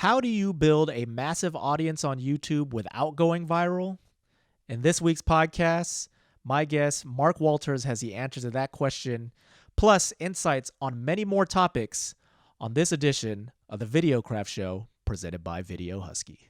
How do you build a massive audience on YouTube without going viral? In this week's podcast, my guest, Mark Wolters, has the answer to that question, plus insights on many more topics on this edition of the Videocraft Show presented by Video Husky.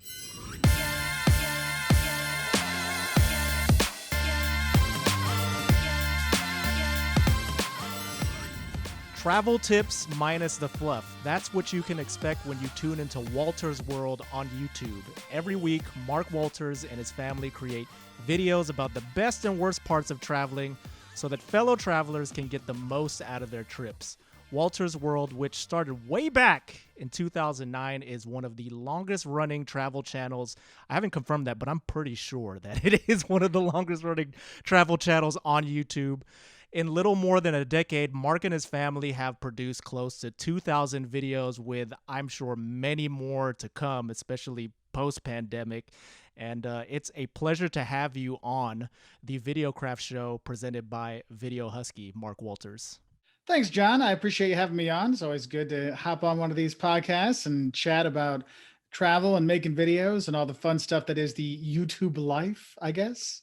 Travel tips minus the fluff. That's what you can expect when you tune into Wolters World on YouTube. Every week, Mark Wolters and his family create videos about the best and worst parts of traveling so that fellow travelers can get the most out of their trips. Wolters World, which started way back in 2009, is one of the longest running travel channels. I haven't confirmed that, but I'm pretty sure that it is one of the longest running travel channels on YouTube. In little more than a decade, Mark and his family have produced close to 2,000 videos with, I'm sure, many more to come, especially post-pandemic. And it's a pleasure to have you on the Videocraft Show presented by Video Husky, Mark Wolters. Thanks, John. I appreciate you having me on. It's always good to hop on one of these podcasts and chat about travel and making videos and all the fun stuff that is the YouTube life, I guess.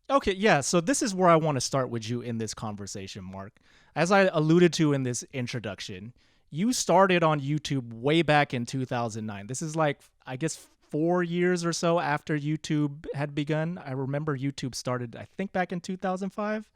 Okay, yeah, so this is where I want to start with you in this conversation, Mark. As I alluded to in this introduction, you started on YouTube way back in 2009. This is like, I guess, 4 years or so after YouTube had begun. I remember YouTube started, I think, back in 2005.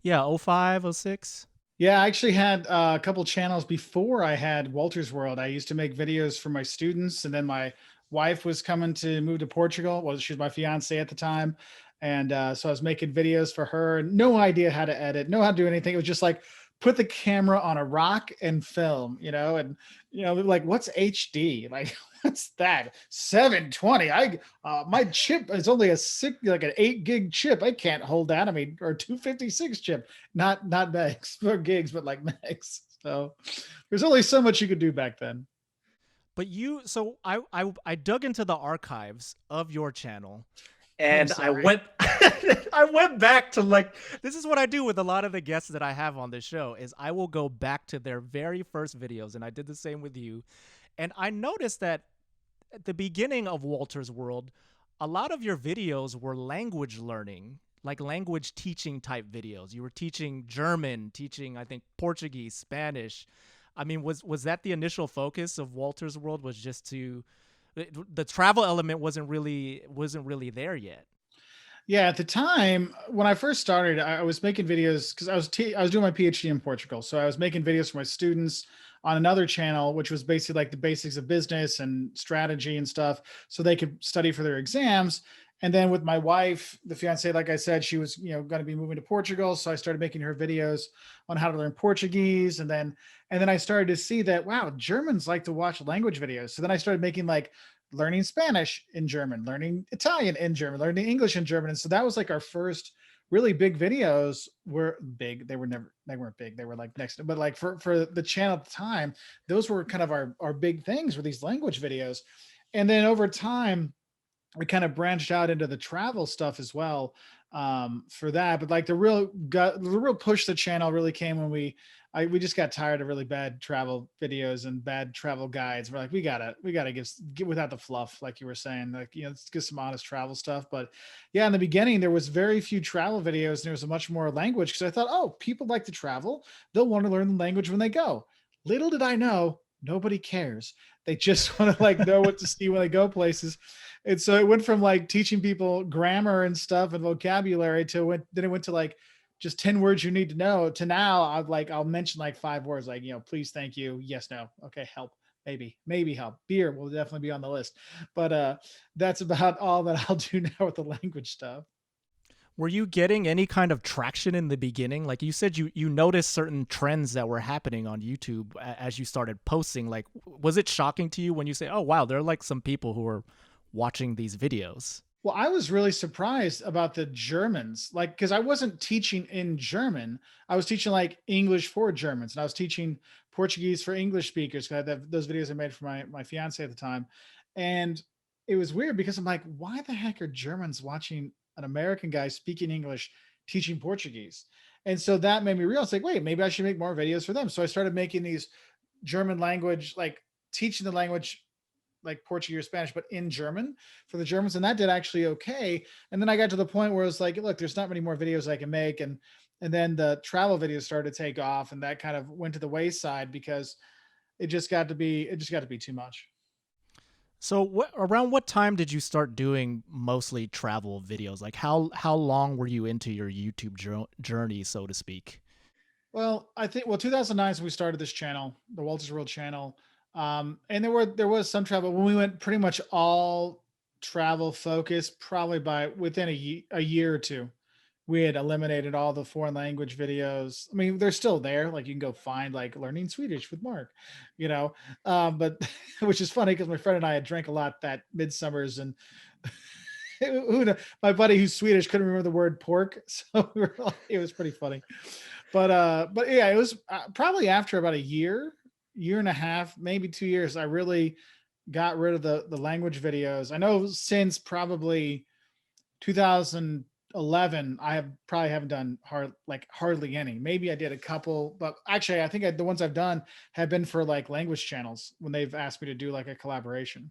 Yeah, 05, 06. Yeah, I actually had a couple channels before I had Wolters World. I used to make videos for my students, and then my wife was coming to move to Portugal. Well, she was my fiance at the time. And so I was making videos for her. No idea how to edit, know how to do anything. It was just like put the camera on a rock and film, and like what's HD? Like what's that? 720. My chip is only an 8 gig chip. I can't hold that. I mean, or 256 chip, not megs or gigs, but like megs. So there's only so much you could do back then. But so I dug into the archives of your channel. I'm And I sorry. went I went back to, like, this is what I do with a lot of the guests that I have on this show is I will go back to their very first videos, and I did the same with you. And I noticed that at the beginning of Wolters World, a lot of your videos were language learning, like language teaching type videos. You were teaching German, teaching, I think, Portuguese, Spanish. I mean, was that the initial focus of Wolters World, was just to the travel element wasn't really there yet? Yeah, at the time when I first started, I was making videos because I was doing my PhD in Portugal, so I was making videos for my students on another channel, which was basically like the basics of business and strategy and stuff, so they could study for their exams. And then with my wife, the fiance, like I said, she was going to be moving to Portugal, so I started making her videos on how to learn Portuguese, and then I started to see that wow, Germans like to watch language videos. So then I started making like learning Spanish in German, learning Italian in German, learning English in German. And so that was like our first really big videos. Were big. They weren't big. They were like next, but like for the channel at the time, those were kind of our big things, were these language videos. And then over time, we kind of branched out into the travel stuff as well, for that. But like the real push the channel really came when we just got tired of really bad travel videos and bad travel guides. We're like, we gotta get without the fluff, like you were saying, like, let's get some honest travel stuff. But yeah, in the beginning, there was very few travel videos and there was a much more language, because I thought, oh, people like to travel. They'll want to learn the language when they go. Little did I know, nobody cares. They just want to like know what to see when they go places. And so it went from like teaching people grammar and stuff and vocabulary then it went to like just 10 words you need to know, to now I'll mention like 5 words, like, please, thank you, yes, no, okay, help, maybe help, beer will definitely be on the list. But that's about all that I'll do now with the language stuff. Were you getting any kind of traction in the beginning? Like you said, you noticed certain trends that were happening on YouTube as you started posting. Like, was it shocking to you when you say, oh, wow, there are like some people who are watching these videos? Well, I was really surprised about the Germans, like, because I wasn't teaching in German. I was teaching like English for Germans, and I was teaching Portuguese for English speakers. 'Cause I had those videos I made for my fiance at the time. And it was weird because I'm like, why the heck are Germans watching an American guy speaking English, teaching Portuguese? And so that made me realize, like, wait, maybe I should make more videos for them. So I started making these German language, like teaching the language like Portuguese or Spanish, but in German for the Germans. And that did actually okay. And then I got to the point where it's like, look, there's not many more videos I can make. And then the travel videos started to take off, and that kind of went to the wayside because it just got to be too much. So around what time did you start doing mostly travel videos? Like how long were you into your YouTube journey, so to speak? Well, I think 2009 is when we started this channel, the Wolters World channel. And there was some travel when we went pretty much all travel focused, probably by within a year or two. We had eliminated all the foreign language videos. I mean, they're still there. Like you can go find like learning Swedish with Mark, you know. But which is funny because my friend and I had drank a lot that midsummers, and my buddy who's Swedish couldn't remember the word pork, so it was pretty funny. But yeah, it was probably after about a year and a half, maybe 2 years, I really got rid of the language videos. I know since probably 2011, I have probably haven't done hardly any. Maybe I did a couple, but actually, I think the ones I've done have been for like language channels when they've asked me to do like a collaboration.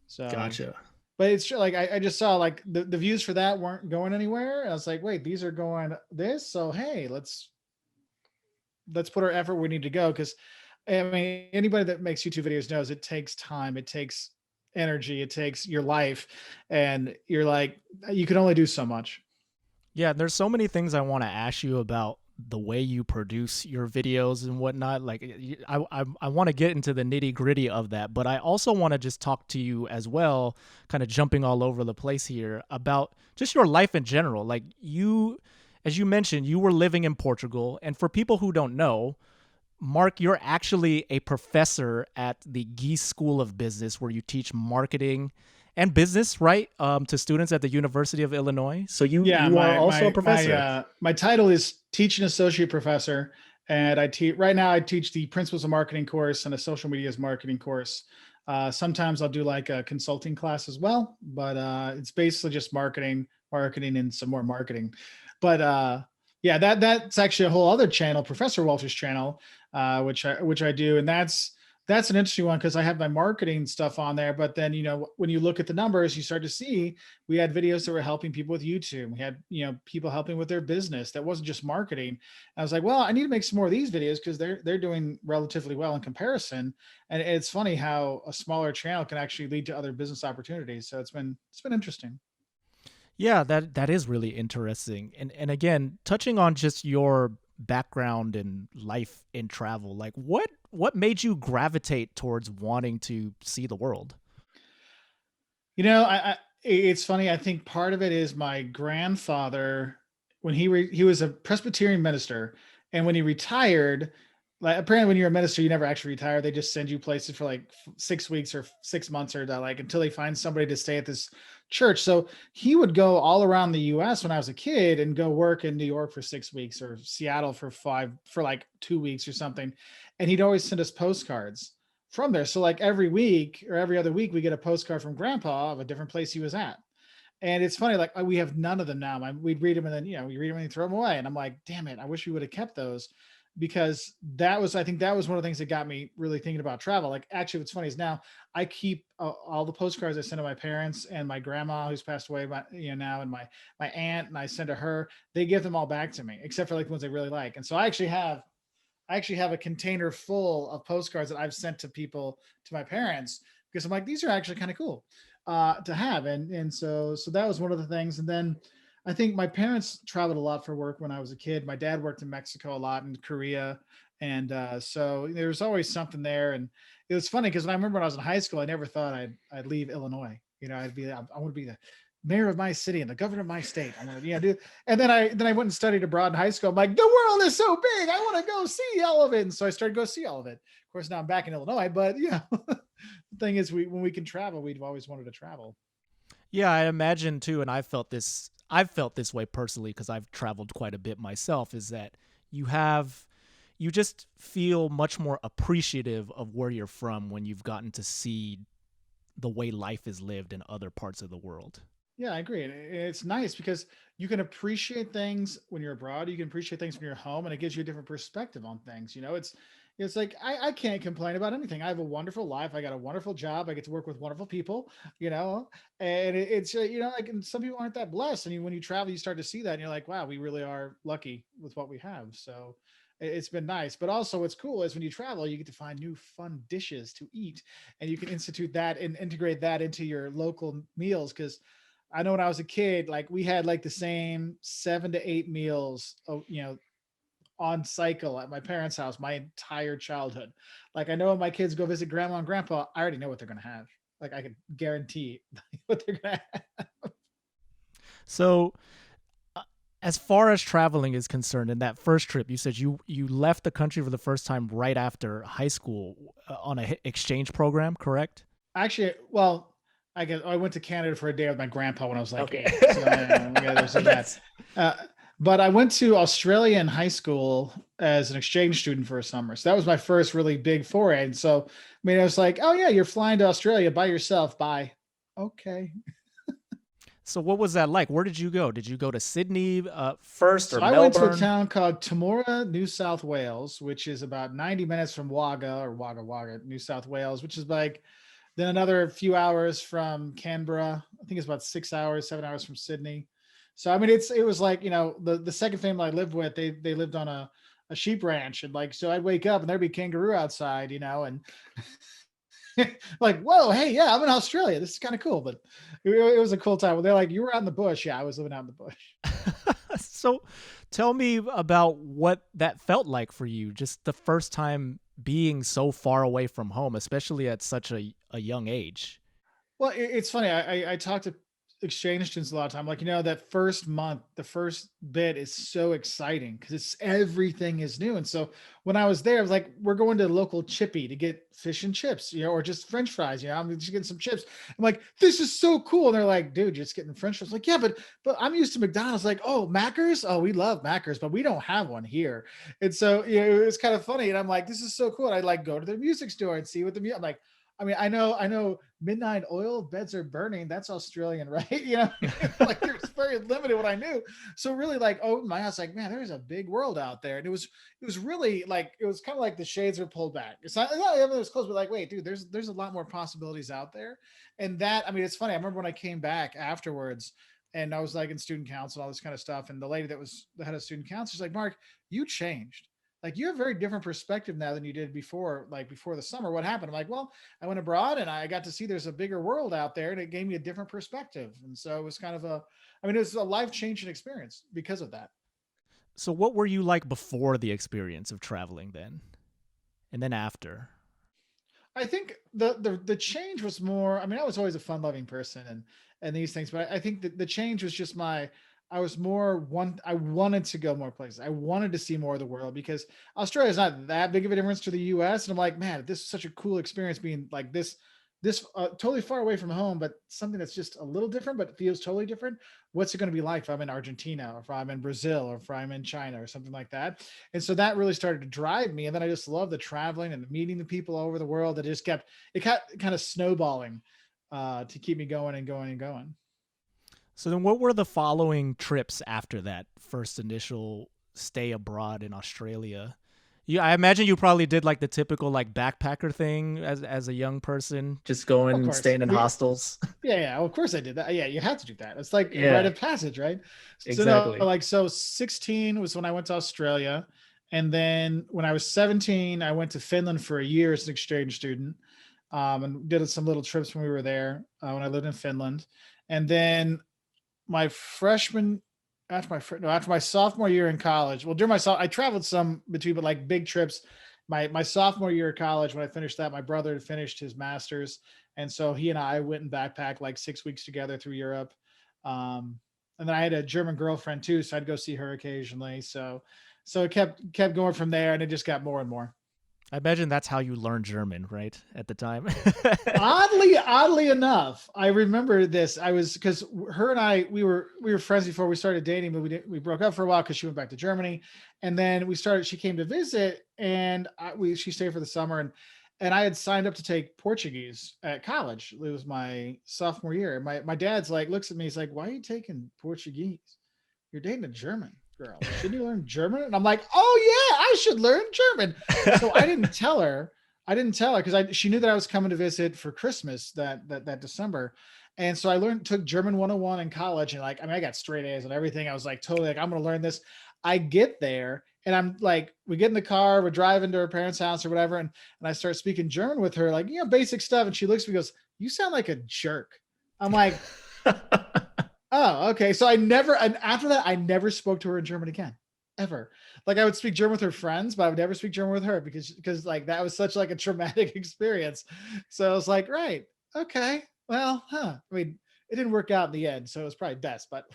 So, Gotcha. but it's like I just saw like the views for that weren't going anywhere. I was like, wait, these are going this. So hey, let's put our effort where we need to go, because I mean, anybody that makes YouTube videos knows it takes time, it takes energy, it takes your life, and you're like, you can only do so much. Yeah, there's so many things I want to ask you about the way you produce your videos and whatnot. Like, I want to get into the nitty gritty of that, but I also want to just talk to you as well, kind of jumping all over the place here about just your life in general. Like as you mentioned, you were living in Portugal, and for people who don't know, Mark, you're actually a professor at the Geese School of Business, where you teach marketing and business, right, to students at the University of Illinois. So Yeah, you are also a professor. my title is teaching associate professor, and I teach right now. I teach the principles of marketing course and a social media's marketing course. Sometimes I'll do like a consulting class as well, but it's basically just marketing, and some more marketing. But yeah, that's actually a whole other channel, Professor Walter's channel, which I do, and that's an interesting one because I have my marketing stuff on there. But then, when you look at the numbers, you start to see we had videos that were helping people with YouTube. We had, people helping with their business. That wasn't just marketing. And I was like, well, I need to make some more of these videos because they're doing relatively well in comparison. And it's funny how a smaller channel can actually lead to other business opportunities. So it's been interesting. Yeah, that is really interesting. And again, touching on just your background and life in travel, like what made you gravitate towards wanting to see the world? It's funny. I think part of it is my grandfather, when he was a Presbyterian minister, and when he retired, like apparently when you're a minister, you never actually retire. They just send you places for like 6 weeks or 6 months, or like until they find somebody to stay at this church. So he would go all around the U.S. when I was a kid and go work in New York for 6 weeks or Seattle for like 2 weeks or something, and he'd always send us postcards from there. So like every week or every other week, we get a postcard from Grandpa of a different place he was at. And it's funny, like we have none of them now. We'd read them, and then we read them and throw them away. And I'm like, damn it, I wish we would have kept those, because I think that was one of the things that got me really thinking about travel. Like actually, what's funny is now I keep all the postcards I send to my parents and my grandma who's passed away, now, and my aunt, and I send to her. They give them all back to me, except for like the ones they really like. And so I actually have a container full of postcards that I've sent to people, to my parents, because I'm like, these are actually kind of cool to have. And so that was one of the things. And then I think my parents traveled a lot for work when I was a kid. My dad worked in Mexico a lot, in Korea. And so there was always something there. And it was funny because when I remember when I was in high school, I never thought I'd leave Illinois. I want to be the mayor of my city and the governor of my state. I want to, do. And then I went and studied abroad in high school. I'm like, the world is so big. I want to go see all of it. And so I started to go see all of it. Of course, now I'm back in Illinois, but the thing is, when we can travel, we've always wanted to travel. Yeah, I imagine too, and I've felt this way personally because I've traveled quite a bit myself, is that you just feel much more appreciative of where you're from when you've gotten to see the way life is lived in other parts of the world. Yeah, I agree. And it's nice because you can appreciate things when you're abroad. You can appreciate things when you're home, and it gives you a different perspective on things. It's like I can't complain about anything. I have a wonderful life. I got a wonderful job. I get to work with wonderful people, you know, and it's like, and some people aren't that blessed. And when you travel, you start to see that, and you're like, wow, we really are lucky with what we have. So it's been nice. But also, what's cool is when you travel, you get to find new fun dishes to eat, and you can institute that and integrate that into your local meals. Because I know when I was a kid, like we had like the same 7 to 8 meals, on cycle at my parents' house my entire childhood. Like I know when my kids go visit grandma and grandpa, I already know what they're gonna have. Like I can guarantee what they're gonna have. So, uh, as far as traveling is concerned, in that first trip, you said you left the country for the first time right after high school on a exchange program, correct? Actually, well, I went to Canada for a day with my grandpa when I was like Okay. 8. So yeah, there's that. That's Uh, but I went to Australia in high school as an exchange student for a summer. So that was my first really big foray. And so, I mean, I was like, oh yeah, you're flying to Australia by yourself. Bye. Okay. So what was that like? Where did you go? Did you go to Sydney first or So I went to a Melbourne? town called Temora, New South Wales, which is about 90 minutes from Wagga, New South Wales, which is like then another few hours from Canberra. I think it's about 6 hours, 7 hours from Sydney. So I mean, it was like the second family I lived with, they lived on a sheep ranch, and like so I'd wake up and there'd be kangaroo outside, and like whoa, hey, yeah, I'm in Australia. This is kind of cool, but it was a cool time. Well, they're like, you were out in the bush. Yeah, I was living out in the bush. So tell me about what that felt like for you, just the first time being so far away from home, especially at such a young age. Well, it's funny. I talk to exchange students a lot of time. Like, that first month, the first bit is so exciting because it's everything is new. And so when I was there, I was like, we're going to local chippy to get fish and chips, or just French fries. I'm just getting some chips. I'm like, this is so cool. And they're like, dude, you're just getting French fries. Like, yeah, but I'm used to McDonald's. Like, oh, Mackers. Oh, we love Mackers, but we don't have one here. And so it was kind of funny. And I'm like, this is so cool. And I like go to the music store and see what the music. I'm like, I mean, I know Midnight Oil, Beds Are Burning. That's Australian, right? Like there's very limited what I knew. So really like opened my eyes, like, man, there's a big world out there. And it was really like, it was kind of like the shades were pulled back. It's not even as close, but like, wait, dude, there's a lot more possibilities out there. And that, I mean, it's funny. I remember when I came back afterwards and I was like in student council, all this kind of stuff. And the lady that was the head of student council, she's like, Mark, you changed. Like you have a very different perspective now than you did before, like before the summer. What happened? I'm like, well, I went abroad and I got to see there's a bigger world out there, and it gave me a different perspective. And so it was kind of I mean, it was a life changing experience because of that. So what were you like before the experience of traveling then? And then after? I think the change was more. I mean, I was always a fun loving person and these things, but I think that the change was just I was more one. I wanted to go more places. I wanted to see more of the world because Australia is not that big of a difference to the U.S. And I'm like, man, this is such a cool experience being like this totally far away from home, but something that's just a little different, but feels totally different. What's it going to be like if I'm in Argentina or if I'm in Brazil or if I'm in China or something like that? And so that really started to drive me. And then I just love the traveling and meeting the people all over the world that just kept it kind of snowballing to keep me going and going and going. So then what were the following trips after that first initial stay abroad in Australia? I imagine you probably did like the typical like backpacker thing as a young person, just going Of and course. staying in hostels. Yeah, of course I did that. Yeah, you have to do that. It's like a rite Yeah, of passage, right? So no, exactly. like so 16 was when I went to Australia. And then when I was 17, I went to Finland for a year as an exchange student. And did some little trips when we were there when I lived in Finland. And then my freshman after my sophomore year in college. Well, during I traveled some between, but like big trips. My sophomore year of college, when I finished that, my brother had finished his master's, and so he and I went and backpacked like 6 weeks together through Europe. Um, and then I had a German girlfriend too, so I'd go see her occasionally. So it kept going from there, and it just got more and more. I imagine that's how you learned German, right? At the time. Oddly enough, I remember this. I was because her and I we were friends before we started dating, but we broke up for a while because she went back to Germany, and then we started. She came to visit, and she stayed for the summer, and I had signed up to take Portuguese at college. It was my sophomore year. My dad's like looks at me. He's like, "Why are you taking Portuguese? You're dating a German." girl, shouldn't you learn German? And I'm like, oh yeah, I should learn German. So I didn't tell her. I didn't tell her because she knew that I was coming to visit for Christmas that December. And so I took German 101 in college. And like, I mean, I got straight A's and everything. I was like, totally like, I'm going to learn this. I get there and I'm like, we get in the car, we're driving to her parents' house or whatever. And I start speaking German with her, like, basic stuff. And she looks at me and goes, you sound like a jerk. I'm like, oh, okay. So and after that, I never spoke to her in German again, ever. Like I would speak German with her friends, but I would never speak German with her because like that was such like a traumatic experience. So I was like, right, okay, well, I mean, it didn't work out in the end, so it was probably best, but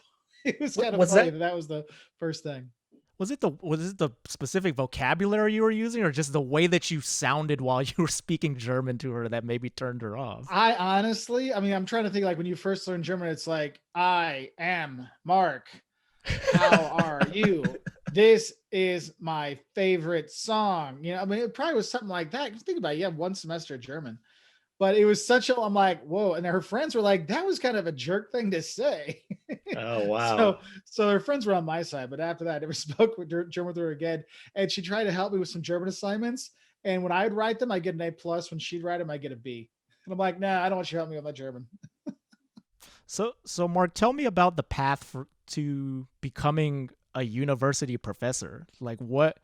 it was kind of Was funny that that was the first thing. was it the specific vocabulary you were using, or just the way that you sounded while you were speaking German to her that maybe turned her off? I honestly, I mean, I'm trying to think like when you first learn German, it's like, I am Mark. How are you? This is my favorite song. I mean, it probably was something like that. Think about it. You have one semester of German, but it was I'm like, whoa. And her friends were like, that was kind of a jerk thing to say. Oh, so, wow. so her friends were on my side, but after that, I never spoke with German with her again. And she tried to help me with some German assignments. And when I'd write them, I get an A+. When she'd write them, I get a B. And I'm like, nah, I don't want you to help me with my German. So Mark, tell me about the path to becoming a university professor. Like what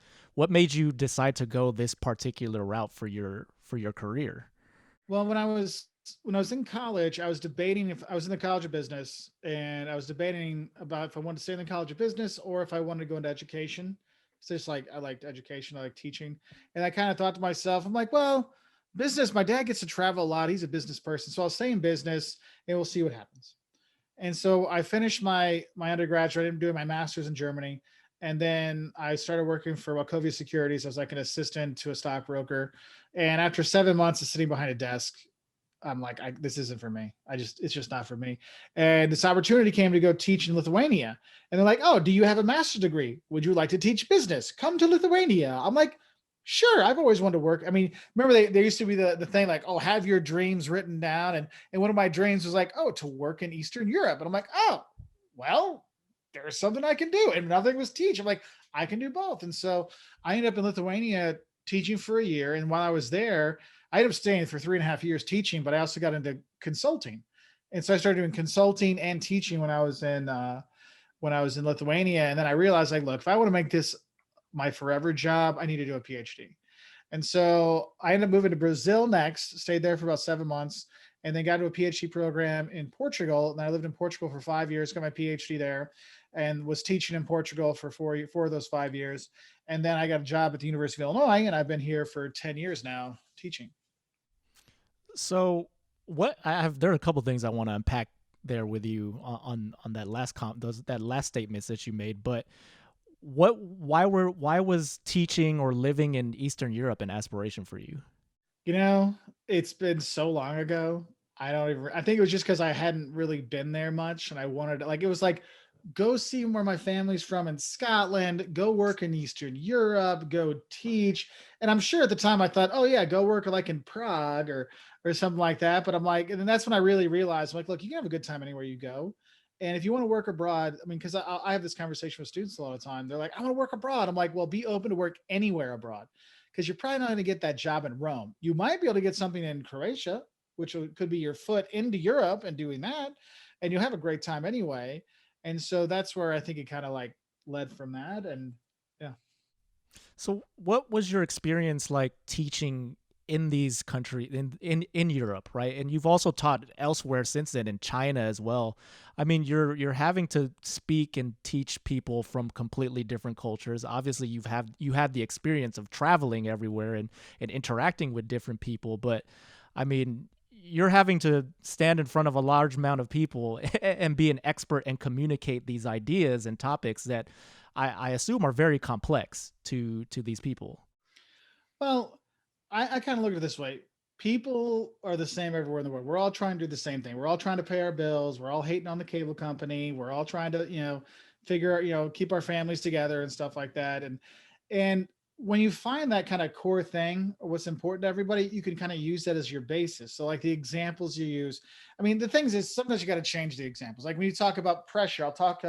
made you decide to go this particular route for your career? Well, when I was in college, I was debating if I was in the College of Business, and I was debating about if I wanted to stay in the College of Business or if I wanted to go into education. It's just like I liked education, I like teaching, and I kind of thought to myself, I'm like, well, business. My dad gets to travel a lot. He's a business person, so I'll stay in business, and we'll see what happens. And so I finished my undergraduate. I'm doing my master's in Germany. And then I started working for Wachovia Securities. I was like an assistant to a stockbroker. And after 7 months of sitting behind a desk, I'm like, this isn't for me. It's just not for me. And this opportunity came to go teach in Lithuania. And they're like, oh, do you have a master's degree? Would you like to teach business? Come to Lithuania. I'm like, sure. I've always wanted to work. I mean, remember there used to be the thing like, oh, have your dreams written down. And one of my dreams was like, oh, to work in Eastern Europe. And I'm like, oh, well, there's something I can do. And nothing was teach. I'm like, I can do both. And so I ended up in Lithuania teaching for a year. And while I was there, I ended up staying for 3.5 years teaching, but I also got into consulting. And so I started doing consulting and teaching when I was in Lithuania. And then I realized, like, look, if I want to make this my forever job, I need to do a PhD. And so I ended up moving to Brazil next, stayed there for about 7 months, and then got to a PhD program in Portugal. And I lived in Portugal for 5 years, got my PhD there, and was teaching in Portugal for four of those 5 years. And then I got a job at the University of Illinois, and I've been here for 10 years now teaching. So there are a couple things I want to unpack there with you on that that last statements that you made, but why was teaching or living in Eastern Europe an aspiration for you? It's been so long ago. I think it was just because I hadn't really been there much, and I wanted to, like, it was like, go see where my family's from in Scotland, go work in Eastern Europe, go teach. And I'm sure at the time I thought, oh yeah, go work like in Prague or something like that. But I'm like, and then that's when I really realized, I'm like, look, you can have a good time anywhere you go. And if you want to work abroad, I mean, because I have this conversation with students a lot of time. They're like, I want to work abroad. I'm like, well, be open to work anywhere abroad, because you're probably not going to get that job in Rome. You might be able to get something in Croatia, which could be your foot into Europe and doing that. And you'll have a great time anyway. And so that's where I think it kind of like led from that. And yeah. So what was your experience like teaching in these countries in Europe, right? And you've also taught elsewhere since then, in China as well. I mean, you're having to speak and teach people from completely different cultures. Obviously, you had the experience of traveling everywhere and interacting with different people, but I mean, you're having to stand in front of a large amount of people and be an expert and communicate these ideas and topics that I assume are very complex to these people. Well, I kind of look at it this way. People are the same everywhere in the world. We're all trying to do the same thing. We're all trying to pay our bills. We're all hating on the cable company. We're all trying to, figure out, keep our families together and stuff like that. And when you find that kind of core thing or what's important to everybody, you can kind of use that as your basis. So like the examples you use, I mean, the things is sometimes you got to change the examples. Like when you talk about pressure, I'll talk,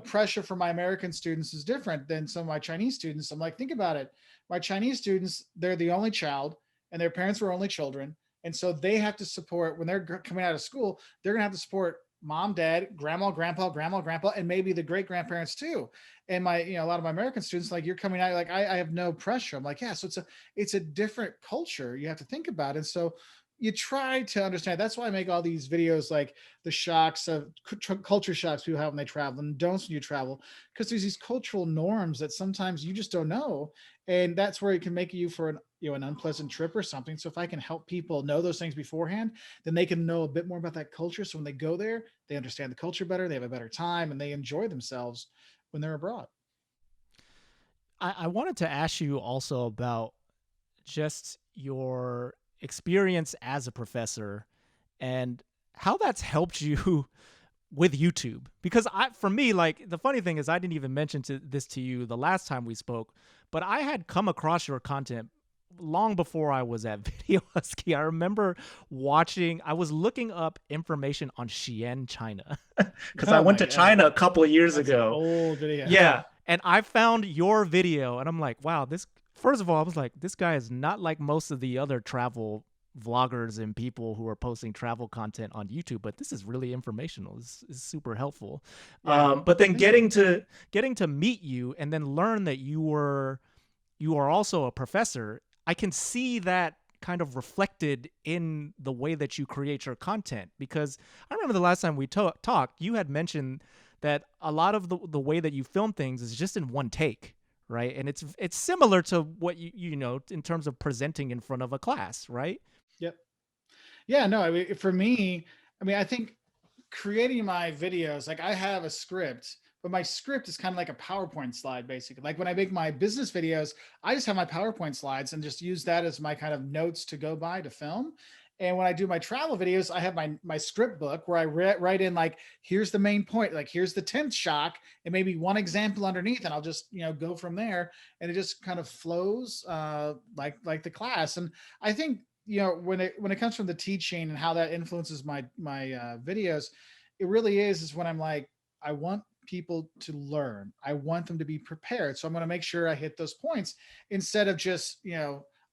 pressure for my American students is different than some of my Chinese students. I'm like, think about it. My Chinese students, they're the only child and their parents were only children. And so they have to support when they're coming out of school, they're going to have to support mom, dad, grandma, grandpa, and maybe the great grandparents too. And my, a lot of my American students, like you're coming out, like I have no pressure. I'm like, yeah. So it's a different culture you have to think about. And so you try to understand. That's why I make all these videos, like the shocks of culture shocks people have when they travel and don'ts when you travel, because there's these cultural norms that sometimes you just don't know. And that's where it can make you for an unpleasant trip or something. So if I can help people know those things beforehand, then they can know a bit more about that culture. So when they go there, they understand the culture better, they have a better time, and they enjoy themselves when they're abroad. I wanted to ask you also about just your experience as a professor and how that's helped you with YouTube. Because for me, like the funny thing is I didn't even mention this to you the last time we spoke, but I had come across your content long before I was at Video Husky. I remember I was looking up information on Xi'an, China, because I went to China a couple of years ago. Old video. Yeah. And I found your video and I'm like, wow, first of all, I was like, this guy is not like most of the other travel vloggers and people who are posting travel content on YouTube, but this is really informational. This is super helpful. Yeah. But then getting to meet you and then learn that you are also a professor, I can see that kind of reflected in the way that you create your content. Because I remember the last time we talked, you had mentioned that a lot of the way that you film things is just in one take, right? And it's similar to what you know in terms of presenting in front of a class, right? Yep. Yeah, no, I mean, for me, I think creating my videos, like I have a script, but my script is kind of like a PowerPoint slide, basically. Like when I make my business videos, I just have my PowerPoint slides and just use that as my kind of notes to go by to film. And when I do my travel videos, I have my script book where I write in like, here's the main point, like here's the 10th shock and maybe one example underneath, and I'll just, go from there. And it just kind of flows like the class. And I think, when it comes from the teaching and how that influences my videos, it really is when I'm like, I want people to learn. I want them to be prepared. So I'm going to make sure I hit those points instead of just,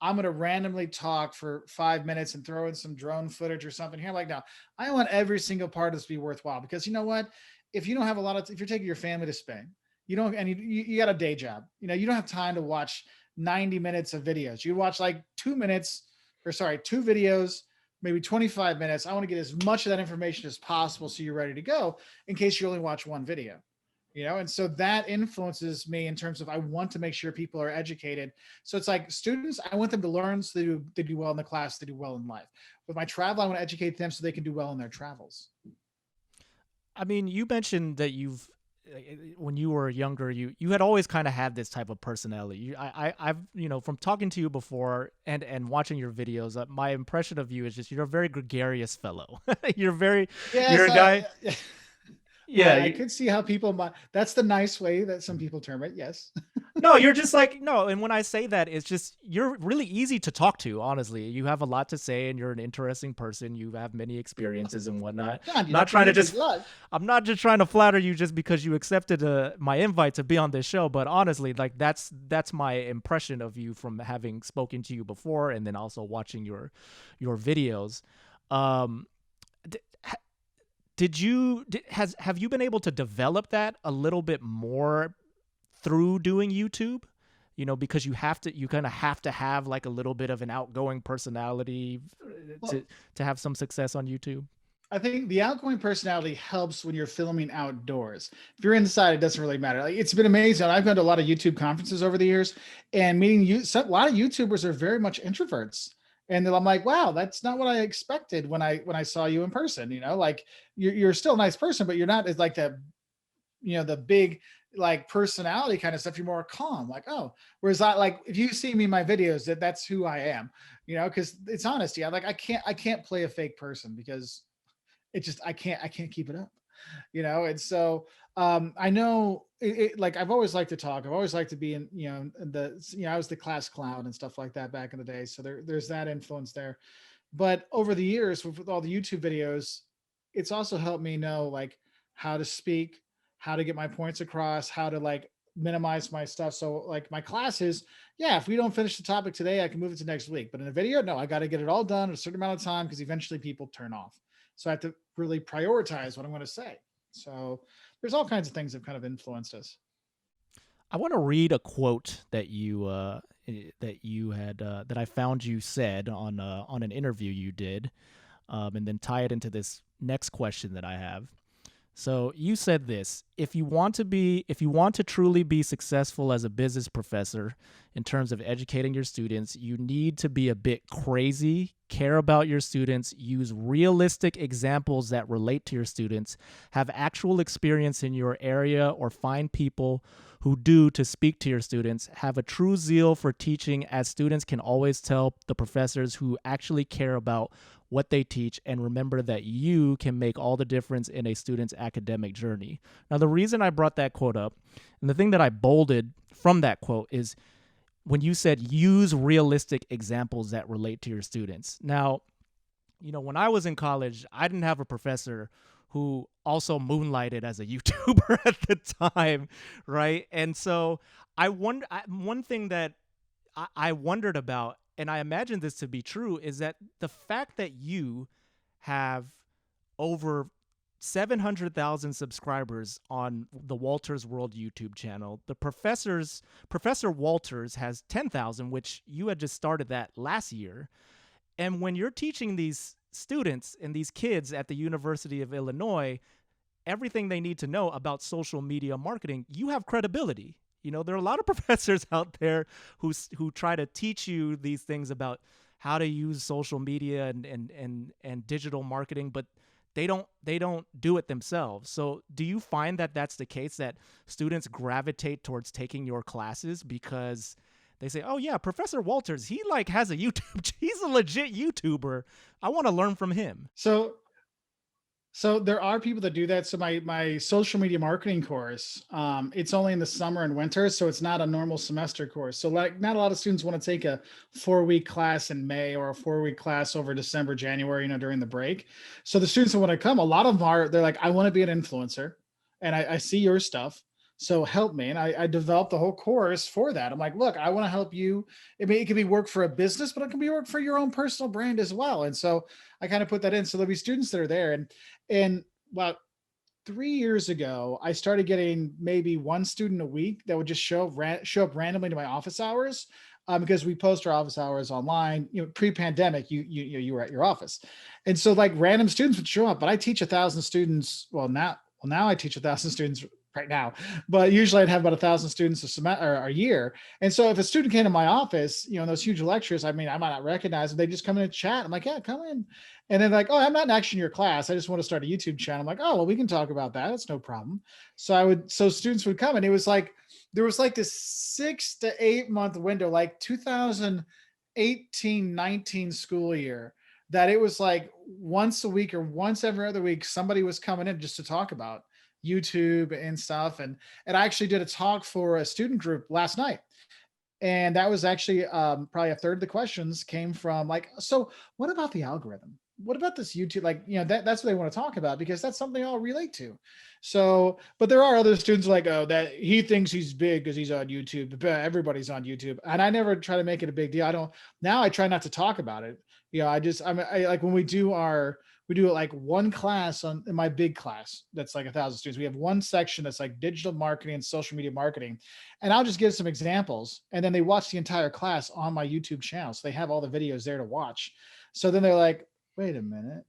I'm going to randomly talk for 5 minutes and throw in some drone footage or something here. Like, no, I want every single part of this to be worthwhile, because you know what? If you don't have if you're taking your family to Spain, you don't, and you got a day job, you don't have time to watch 90 minutes of videos. You watch like 2 videos, maybe 25 minutes. I want to get as much of that information as possible so you're ready to go in case you only watch one video. And so that influences me in terms of I want to make sure people are educated. So it's like students, I want them to learn so they do well in the class, they do well in life. With my travel, I want to educate them so they can do well in their travels. I mean, you mentioned that when you were younger, you had always kind of had this type of personality. I've from talking to you before and watching your videos, my impression of you is just you're a very gregarious fellow. You're a guy. Yeah, I could see how people that's the nice way that some people term it. Yes. No, you're just like, no. And when I say that, it's just, you're really easy to talk to, honestly. You have a lot to say and you're an interesting person. You have many experiences and whatnot. I'm not trying to flatter you just because you accepted my invite to be on this show. But honestly, like that's my impression of you from having spoken to you before and then also watching your videos. Have you been able to develop that a little bit more through doing YouTube? Because you kind of have to have like a little bit of an outgoing personality to have some success on YouTube. I think the outgoing personality helps when you're filming outdoors. If you're inside, it doesn't really matter. Like, it's been amazing. I've gone to a lot of YouTube conferences over the years and meeting a lot of YouTubers are very much introverts. And then I'm like, wow, that's not what I expected when I saw you in person. Like you're still a nice person, but you're not as like that, the big like personality kind of stuff. You're more calm, like, oh, whereas like if you see me in my videos, that's who I am, because it's honesty. I can't play a fake person because it just I can't keep it up. And so I know like I've always liked to talk. I've always liked to be in, I was the class clown and stuff like that back in the day. So there's that influence there. But over the years with all the YouTube videos, it's also helped me know like how to speak, how to get my points across, how to like minimize my stuff. So like my classes, yeah, if we don't finish the topic today, I can move it to next week. But in a video, no, I got to get it all done in a certain amount of time because eventually people turn off. So I have to really prioritize what I'm going to say. So there's all kinds of things that kind of influenced us. I want to read a quote that you had that I found you said on an interview you did, and then tie it into this next question that I have. So you said this: if you want to truly be successful as a business professor in terms of educating your students, you need to be a bit crazy, care about your students, use realistic examples that relate to your students, have actual experience in your area, or find people who do to speak to your students, have a true zeal for teaching, as students can always tell the professors who actually care about what they teach, and remember that you can make all the difference in a student's academic journey. Now, the reason I brought that quote up, and the thing that I bolded from that quote, is when you said use realistic examples that relate to your students. Now, when I was in college, I didn't have a professor who also moonlighted as a YouTuber at the time, right? And so one thing that I wondered about, and I imagine this to be true, is that the fact that you have over 700,000 subscribers on the Wolters World YouTube channel. Professor Wolters has 10,000, which you had just started that last year. And when you're teaching these students and these kids at the University of Illinois everything they need to know about social media marketing, you have credibility. There are a lot of professors out there who try to teach you these things about how to use social media and digital marketing, but they don't do it themselves. So do you find that that's the case, that students gravitate towards taking your classes because they say, oh yeah, Professor Wolters, he has a YouTube, he's a legit YouTuber, I want to learn from him? So there are people that do that. So my social media marketing course, it's only in the summer and winter, so it's not a normal semester course. So not a lot of students want to take a 4-week class in May or a 4-week class over December, January, during the break. So the students that want to come, a lot of them they're like, I want to be an influencer, and I see your stuff, so help me. And I developed the whole course for that. I'm like, look, I want to help you. It can be work for a business, but it can be work for your own personal brand as well. And so I kind of put that in. So there'll be students that are there. And about 3 years ago, I started getting maybe one student a week that would just show up randomly to my office hours, because we post our office hours online. Pre-pandemic, you were at your office, and so like random students would show up. But I teach 1,000 students. Well, now I teach 1,000 students right now, but usually I'd have about 1,000 students a semester or a year. And so if a student came to my office, those huge lectures, I might not recognize them. They just come in and chat. I'm like, yeah, come in. And then like, oh, I'm not actually in your class, I just want to start a YouTube channel. I'm like, oh, well, we can talk about that. It's no problem. So students would come, and it was like, there was like this 6 to 8 month window, like 2018-19 school year, that it was like once a week or once every other week, somebody was coming in just to talk about YouTube and stuff. And I actually did a talk for a student group last night. And that was actually probably a third of the questions came from like, so what about the algorithm? What about this YouTube? That's what they want to talk about, because that's something I'll relate to. So, but there are other students like, oh, that he thinks he's big because he's on YouTube, but everybody's on YouTube. And I never try to make it a big deal. Now I try not to talk about it. I like when we do like one class in my big class that's like 1,000 students. We have one section that's like digital marketing and social media marketing, and I'll just give some examples, and then they watch the entire class on my YouTube channel, so they have all the videos there to watch. So then they're like, wait a minute.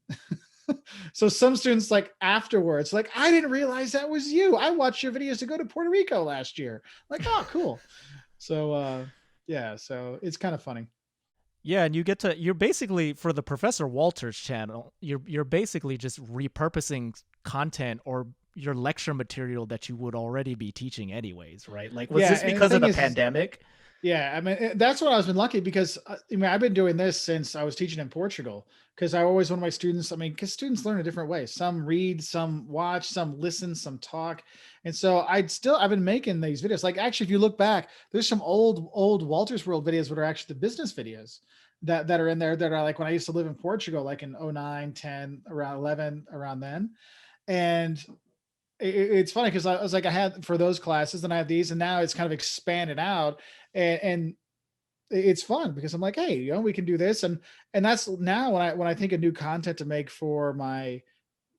So some students like afterwards, like, I didn't realize that was you. I watched your videos to go to Puerto Rico last year. Like, oh, cool. So yeah, so it's kind of funny. Yeah, and you're basically, for the Professor Wolters channel, you're basically just repurposing content or your lecture material that you would already be teaching anyways, right? Like, was this because of the pandemic? Yeah, I mean, that's what I've been lucky because I mean, I've been doing this since I was teaching in Portugal. Because I always want my students, I mean, because students learn a different way. Some read, some watch, some listen, some talk. And so I've been making these videos. Like, actually, if you look back, there's some old Wolters World videos that are actually the business videos that are in there that are like when I used to live in Portugal, like in '09, 10, around 11, around then. And it's funny because I was like, I had for those classes and I have these, and now it's kind of expanded out. And it's fun because I'm like, hey, we can do this, and that's now when I think of new content to make for my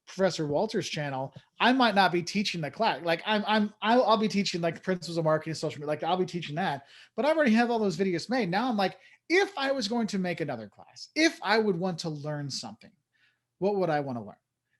Professor Walters channel, I might not be teaching the class. Like I'll be teaching like principles of marketing, social media, like I'll be teaching that, but I already have all those videos made. Now I'm like, if I was going to make another class, if I would want to learn something, what would I want to learn?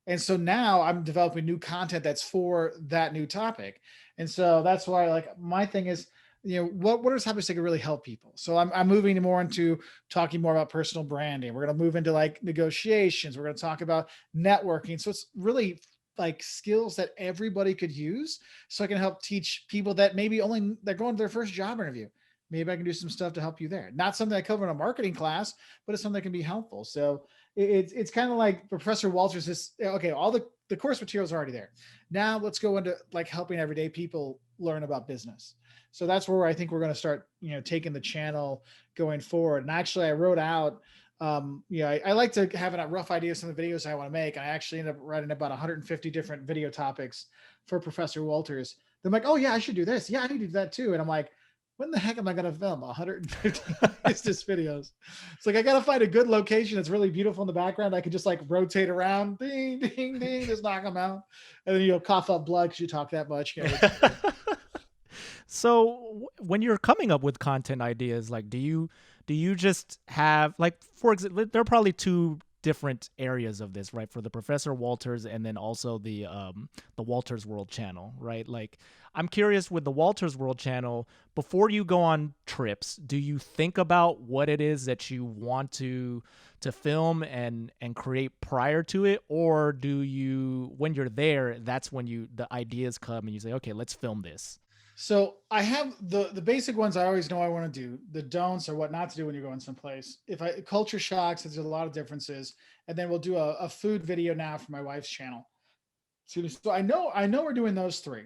And so now I'm developing new content that's for that new topic. And so that's why like my thing is, what are topics that can really help people? So I'm moving more into talking more about personal branding. We're going to move into like negotiations. We're going to talk about networking. So it's really like skills that everybody could use. So I can help teach people that maybe only they're going to their first job interview. Maybe I can do some stuff to help you there. Not something I cover in a marketing class, but it's something that can be helpful. So it's kind of like Professor Walters is okay. All the course materials are already there. Now let's go into like helping everyday people learn about business. So that's where I think we're going to start, taking the channel going forward. And actually, I wrote out, I like to have a rough idea of some of the videos I want to make. I actually ended up writing about 150 different video topics for Professor Walters. They're like, oh yeah, I should do this. Yeah, I need to do that too. And I'm like, when the heck am I going to film 150 business videos? It's like, I got to find a good location that's really beautiful in the background. I can just like rotate around, ding, ding, ding, just knock them out. And then you'll cough up blood because you talk that much. So when you're coming up with content ideas, like, do you just have, like, for example, there are probably two different areas of this, right? For the Professor Walters and then also the Wolters World channel, right? Like, I'm curious with the Wolters World channel, before you go on trips, do you think about what it is that you want to film and create prior to it? Or do you, when you're there, that's when the ideas come and you say, okay, let's film this? So I have the basic ones I always know I want to do. The don'ts are what not to do when you go in someplace. If I culture shocks, there's a lot of differences. And then we'll do a food video now for my wife's channel. So I know we're doing those three.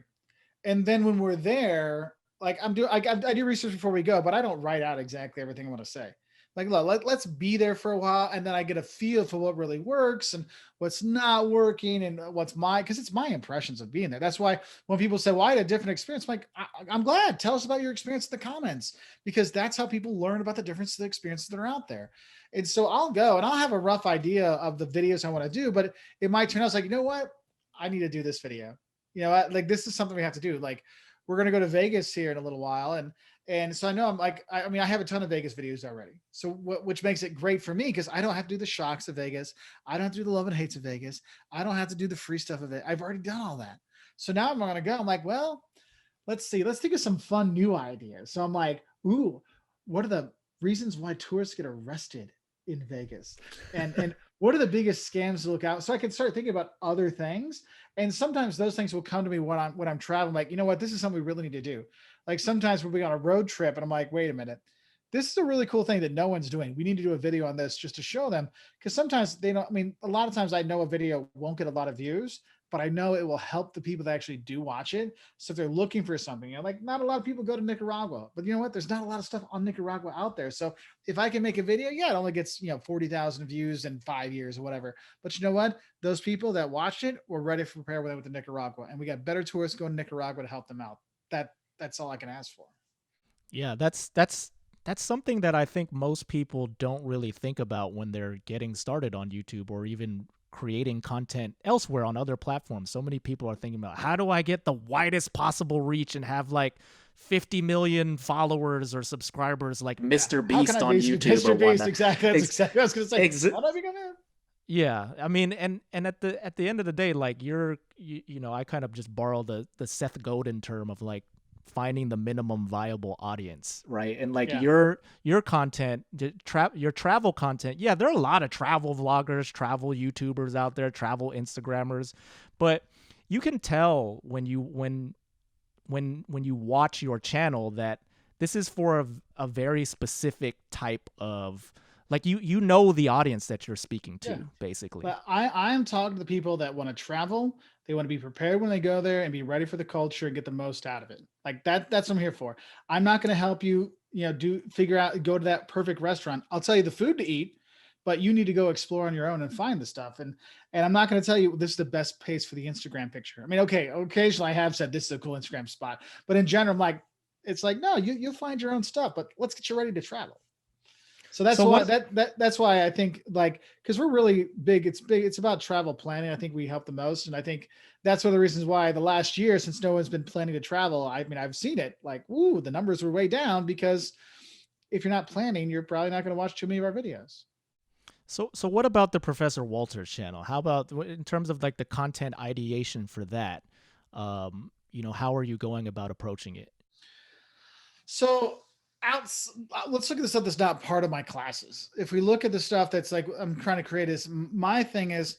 And then when we're there, like I do research before we go, but I don't write out exactly everything I want to say. Like, look, let's be there for a while, and then I get a feel for what really works and what's not working, and because it's my impressions of being there. That's why when people say, "Well, I had a different experience," I'm like, I'm glad. Tell us about your experience in the comments, because that's how people learn about the difference of the experiences that are out there. And so I'll go and I'll have a rough idea of the videos I want to do, but it might turn out it's like, you know what, I need to do this video. Like this is something we have to do. Like we're gonna go to Vegas here in a little while, and so I know I'm like, I mean, I have a ton of Vegas videos already. So which makes it great for me because I don't have to do the shocks of Vegas. I don't have to do the love and hates of Vegas. I don't have to do the free stuff of it. I've already done all that. So now I'm going to go. I'm like, well, let's see. Let's think of some fun new ideas. So I'm like, ooh, what are the reasons why tourists get arrested in Vegas? And what are the biggest scams to look out? So I can start thinking about other things. And sometimes those things will come to me when I'm traveling. Like, you know what? This is something we really need to do. Like sometimes we'll be on a road trip and I'm like, wait a minute, this is a really cool thing that no one's doing. We need to do a video on this just to show them. Because sometimes they don't, I mean, a lot of times I know a video won't get a lot of views, but I know it will help the people that actually do watch it. So if they're looking for something, like not a lot of people go to Nicaragua, but you know what? There's not a lot of stuff on Nicaragua out there. So if I can make a video, yeah, it only gets, 40,000 views in 5 years or whatever. But you know what? Those people that watched it were ready to prepare with the Nicaragua. And we got better tourists going to Nicaragua to help them out. That's all I can ask for. Yeah, that's something that I think most people don't really think about when they're getting started on YouTube or even creating content elsewhere on other platforms. So many people are thinking about, how do I get the widest possible reach and have like 50 million followers or subscribers like Mr. Beast on YouTube? Mr. Beast, exactly. That's exactly what I was going to say. How do I become that? Yeah, I mean, and at the end of the day, like I kind of just borrow the Seth Godin term of like finding the minimum viable audience, right? And like your content, your travel content, yeah, there are a lot of travel vloggers, travel YouTubers out there, travel Instagrammers, but you can tell when you watch your channel that this is for a very specific type of, like, you know the audience that you're speaking Yeah. to, basically. But I am talking to the people that want to travel. They want to be prepared when they go there and be ready for the culture and get the most out of it. Like that's what I'm here for. I'm not going to help you, go to that perfect restaurant. I'll tell you the food to eat, but you need to go explore on your own and find the stuff. And I'm not going to tell you this is the best place for the Instagram picture. I mean, okay, occasionally I have said this is a cool Instagram spot, but in general, I'm like, it's like, no, you'll find your own stuff, but let's get you ready to travel. So that's why that's why I think, like, because we're really big. It's about travel planning. I think we help the most, and I think that's one of the reasons why the last year, since no one's been planning to travel, I mean, I've seen it. Like, ooh, the numbers were way down because if you're not planning, you're probably not going to watch too many of our videos. So what about the Professor Walters channel? How about in terms of like the content ideation for that? How are you going about approaching it? So let's look at the stuff that's not part of my classes. If we look at the stuff that's like I'm trying to create, is my thing is,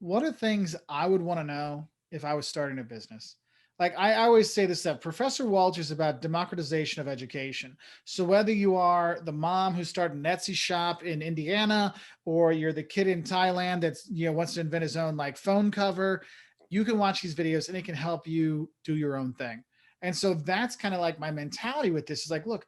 what are things I would want to know if I was starting a business? Like I always say this stuff, Professor Walters is about democratization of education. So whether you are the mom who started an Etsy shop in Indiana, or you're the kid in Thailand that's, wants to invent his own like phone cover, you can watch these videos and it can help you do your own thing. And so that's kind of like my mentality with this is like, look,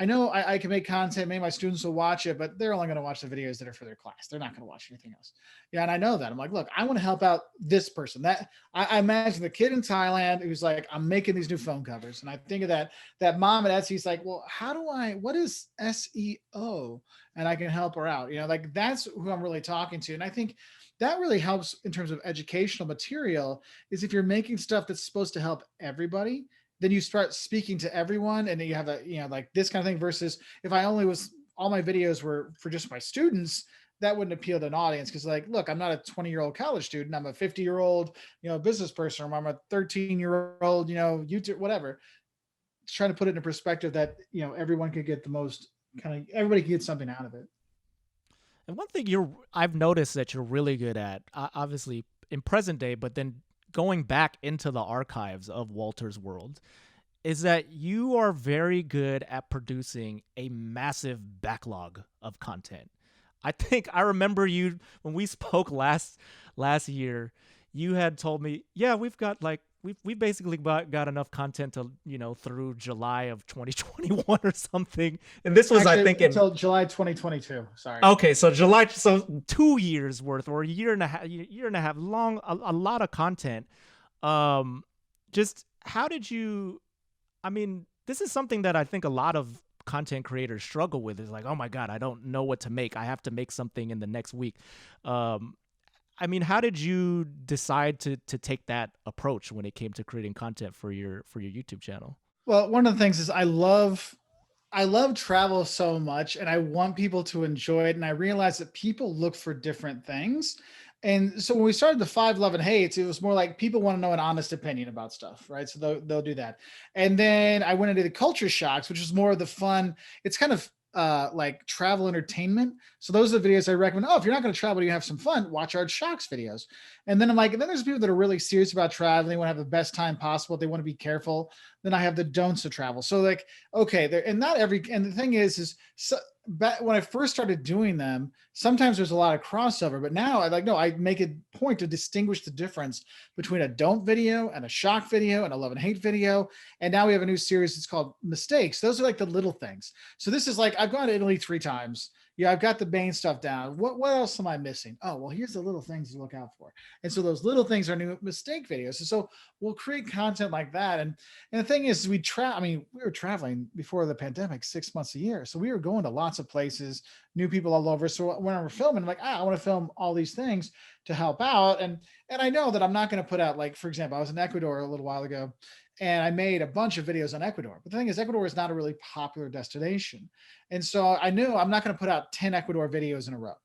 I know I can make content, maybe my students will watch it, but they're only going to watch the videos that are for their class. They're not going to watch anything else. Yeah. And I know that. I'm like, look, I want to help out this person. That I imagine the kid in Thailand who's like, I'm making these new phone covers. And I think of that mom at Etsy's like, well, what is SEO? And I can help her out. Like that's who I'm really talking to. And I think that really helps in terms of educational material, is if you're making stuff that's supposed to help everybody, then you start speaking to everyone, and then you have like this kind of thing, versus if I only was, all my videos were for just my students, that wouldn't appeal to an audience. Cause like, look, I'm not a 20-year-old college student. I'm a 50-year-old, business person, or I'm a 13-year-old, YouTube, whatever. Just trying to put it in perspective that, everyone could get the most everybody could get something out of it. And one thing I've noticed that you're really good at, obviously in present day, but then going back into the archives of Wolters World, is that you are very good at producing a massive backlog of content. I think I remember you when we spoke last year, you had told me, yeah, we've got like we basically got enough content to, through July of 2021 or something. And this was, actually, I think, until July 2022. Sorry. Okay, so July, so 2 years worth, or a year and a half long, a lot of content. Just how did you? I mean, this is something that I think a lot of content creators struggle with. Is like, oh my god, I don't know what to make. I have to make something in the next week. I mean, how did you decide to take that approach when it came to creating content for your YouTube channel? Well, one of the things is I love travel so much, and I want people to enjoy it. And I realize that people look for different things. And so when we started the 511 Hates, it was more like people want to know an honest opinion about stuff, right? So they'll do that. And then I went into the culture shocks, which is more of the fun. It's kind of like travel entertainment. So those are the videos I recommend. Oh, if you're not going to travel, you have some fun, watch our shocks videos. And then I'm like, and then there's people that are really serious about traveling. They want to have the best time possible. They want to be careful. Then I have the don'ts of travel. So like, okay, there, and not every, and the thing is so, back when I first started doing them, sometimes there's a lot of crossover, but now I make a point to distinguish the difference between a don't video and a shock video and a love and hate video. And now we have a new series. It's called Mistakes. Those are like the little things. So this is like, I've gone to Italy 3 times. Yeah, I've got the main stuff down. What else am I missing? Oh, well, here's the little things to look out for. And so those little things are new mistake videos. And so we'll create content like that. And the thing is, we were traveling before the pandemic 6 months a year. So we were going to lots of places, new people all over. So when we're filming, I'm like, I want to film all these things to help out. And I know that I'm not going to put out, like, for example, I was in Ecuador a little while ago, and I made a bunch of videos on Ecuador. But the thing is, Ecuador is not a really popular destination. And so I knew I'm not going to put out 10 Ecuador videos in a row.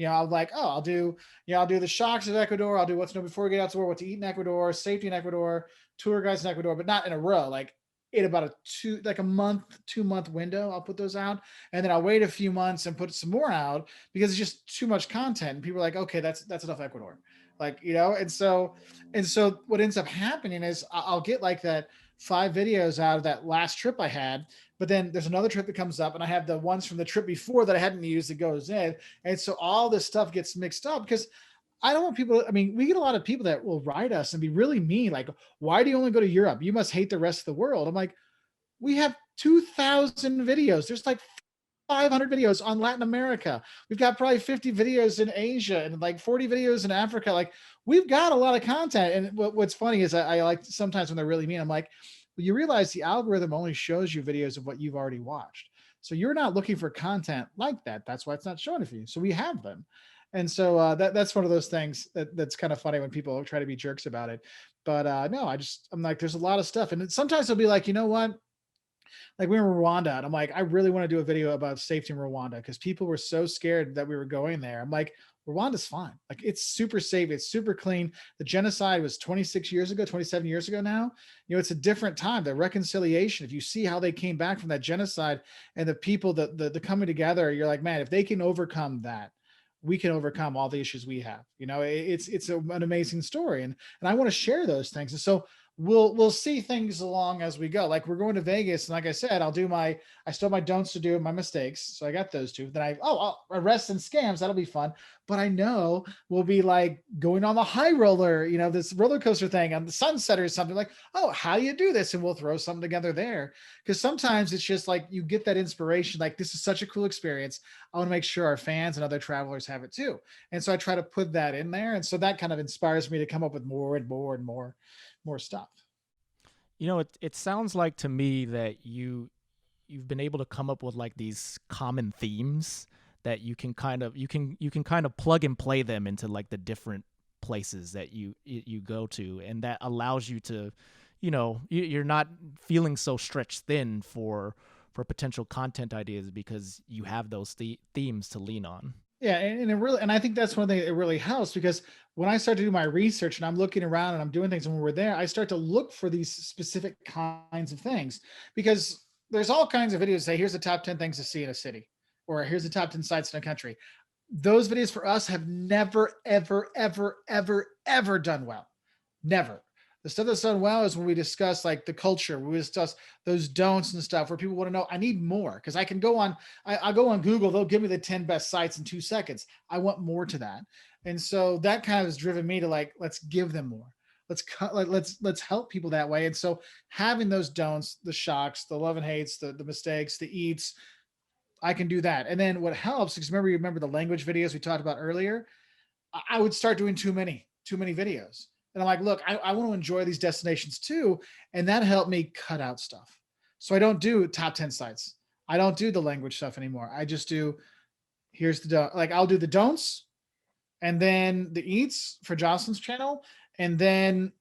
I'm like, oh, I'll do the shocks of Ecuador. I'll do what's new before we get out to war, what to eat in Ecuador, safety in Ecuador, tour guides in Ecuador, but not in a row. Like in about a 2-month window, I'll put those out. And then I'll wait a few months and put some more out because it's just too much content. And people are like, okay, that's enough Ecuador. And so what ends up happening is I'll get like that 5 videos out of that last trip I had, but then there's another trip that comes up and I have the ones from the trip before that I hadn't used that goes in. And so all this stuff gets mixed up because I don't want people, I mean, we get a lot of people that will write us and be really mean. Like, why do you only go to Europe? You must hate the rest of the world. I'm like, we have 2,000 videos. There's like 500 videos on Latin America. We've got probably 50 videos in Asia and like 40 videos in Africa. Like we've got a lot of content. And what's funny is I like sometimes when they're really mean, I'm like, well, you realize the algorithm only shows you videos of what you've already watched. So you're not looking for content like that. That's why it's not showing it for you. So we have them. And so that's one of those things that's kind of funny when people try to be jerks about it. But no, I'm like, there's a lot of stuff. And sometimes they'll be like, you know what? Like we were in Rwanda and I'm like, I really want to do a video about safety in Rwanda because people were so scared that we were going there. I'm like, Rwanda's fine. Like it's super safe. It's super clean. The genocide was 26 years ago, 27 years ago now. You know, it's a different time. The reconciliation, if you see how they came back from that genocide and the people, the coming together, you're like, man, if they can overcome that, we can overcome all the issues we have. You know, it's an amazing story. And I want to share those things. And so we'll see things along as we go. Like we're going to Vegas, and like I said, I still have my don'ts to do and my mistakes. So I got those two. Then I'll arrests and scams. That'll be fun. But I know we'll be like going on the high roller, you know, this roller coaster thing on the Sunset or something like, oh, how do you do this? And we'll throw something together there. Because sometimes it's just like you get that inspiration, like this is such a cool experience. I want to make sure our fans and other travelers have it too. And so I try to put that in there. And so that kind of inspires me to come up with more and more and more stuff. You know, it sounds like to me that you've been able to come up with like these common themes that you can kind of plug and play them into like the different places that you go to, and that allows you to, you know, you're not feeling so stretched thin for potential content ideas because you have those themes to lean on. Yeah, and I think that's one thing that it really helps because when I start to do my research and I'm looking around and I'm doing things and when we're there, I start to look for these specific kinds of things because there's all kinds of videos that say, here's the top 10 things to see in a city, or here's the top 10 sites in a country. Those videos for us have never, ever, ever, ever, ever done well. Never. The stuff that's done well is when we discuss like the culture, we discuss those don'ts and stuff where people want to know, I need more because I can go on, I'll go on Google, they'll give me the 10 best sites in 2 seconds. I want more to that. And so that kind of has driven me to like, let's give them more. Let's help people that way. And so having those don'ts, the shocks, the love and hates, the mistakes, the eats, I can do that. And then what helps, because remember the language videos we talked about earlier, I would start doing too many videos. And I'm like, look, I want to enjoy these destinations too. And that helped me cut out stuff. So I don't do top 10 sites. I don't do the language stuff anymore. I just do, I'll do the don'ts and then the eats for Jocelyn's channel. And then,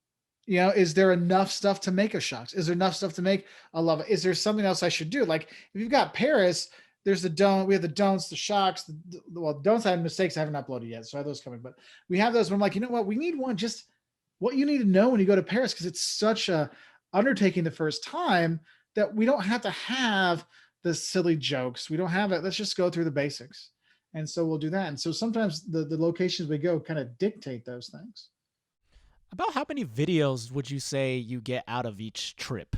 you know, is there enough stuff to make a shocks? Is there enough stuff to make a love? Is there something else I should do? Like if you've got Paris, there's the don't, we have the don'ts, the shocks, well, don'ts I have mistakes I haven't uploaded yet. So I have those coming, but we have those. But I'm like, you know what? We need one just what you need to know when you go to Paris, because it's such a undertaking the first time that we don't have to have the silly jokes. We don't have it. Let's just go through the basics. And so we'll do that. And so sometimes the locations we go kind of dictate those things. About how many videos would you say you get out of each trip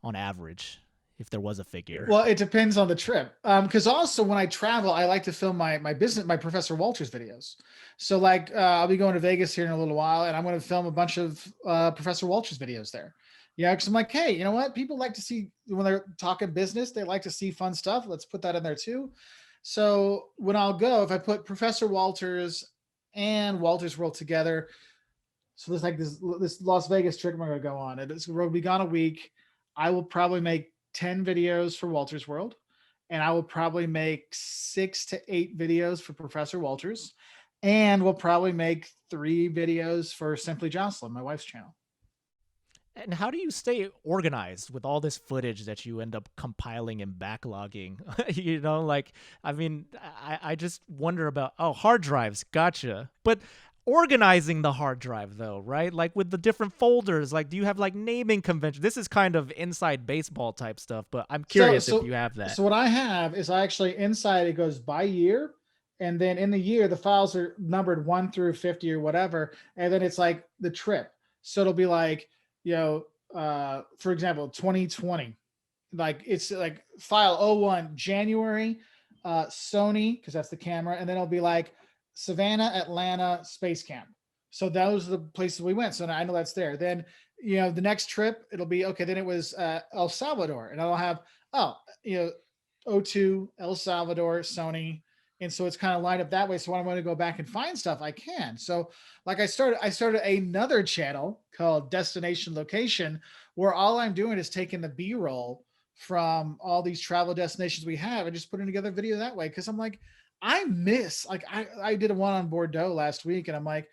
on average, if there was a figure? Well, it depends on the trip. Because also when I travel, I like to film my Professor Wolters videos. So like I'll be going to Vegas here in a little while and I'm going to film a bunch of Professor Wolters videos there. Yeah, because I'm like, hey, you know what? People like to see when they're talking business, they like to see fun stuff. Let's put that in there too. So when I'll go, if I put Professor Wolters and Wolters World together, so there's like this Las Vegas trip I'm going to go on. We'll be gone a week. I will probably make 10 videos for Wolters World, and I will probably make 6 to 8 videos for Professor Wolters, and we'll probably make 3 videos for Simply Jocelyn, my wife's channel. And how do you stay organized with all this footage that you end up compiling and backlogging? You know, like, I mean, I just wonder about, hard drives, gotcha. But organizing the hard drive though, right? Like with the different folders, like do you have like naming convention? This is kind of inside baseball type stuff, but I'm curious if you have that. So what I have is I actually inside it goes by year. And then in the year, the files are numbered 1 through 50 or whatever. And then it's like the trip. So it'll be like, you know, for example, 2020 like it's like file '01 January, Sony, because that's the camera, and then it'll be like Savannah, Atlanta, Space Camp. So those are the places we went. So now I know that's there. Then the next trip it'll be okay. Then it was El Salvador, and I'll have oh you know O2, El Salvador, Sony. And so it's kind of lined up that way. So when I want to go back and find stuff, I can. So like I started another channel called Destination Location, where all I'm doing is taking the B-roll from all these travel destinations we have and just putting together a video that way. Cause I'm like, I did a one on Bordeaux last week, and I'm like,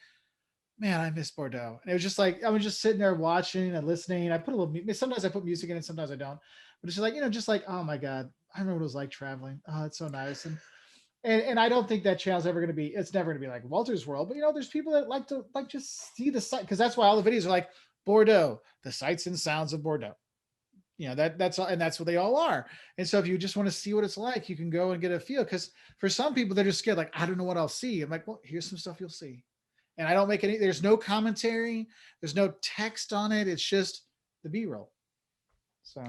man, I miss Bordeaux. And it was just like, I was just sitting there watching and listening. I put a little, sometimes I put music in it, sometimes I don't, but it's just like, just like, oh my God, I remember what it was like traveling. Oh, it's so nice. And I don't think that channel's ever going to be, it's never going to be like Wolters World, but there's people that like to like just see the site. Cause that's why all the videos are like Bordeaux, the sights and sounds of Bordeaux. That's all, and that's what they all are. And so if you just want to see what it's like, you can go and get a feel. Cause for some people, they're just scared. Like, I don't know what I'll see. I'm like, well, here's some stuff you'll see. And I don't make there's no commentary. There's no text on it. It's just the B-roll. So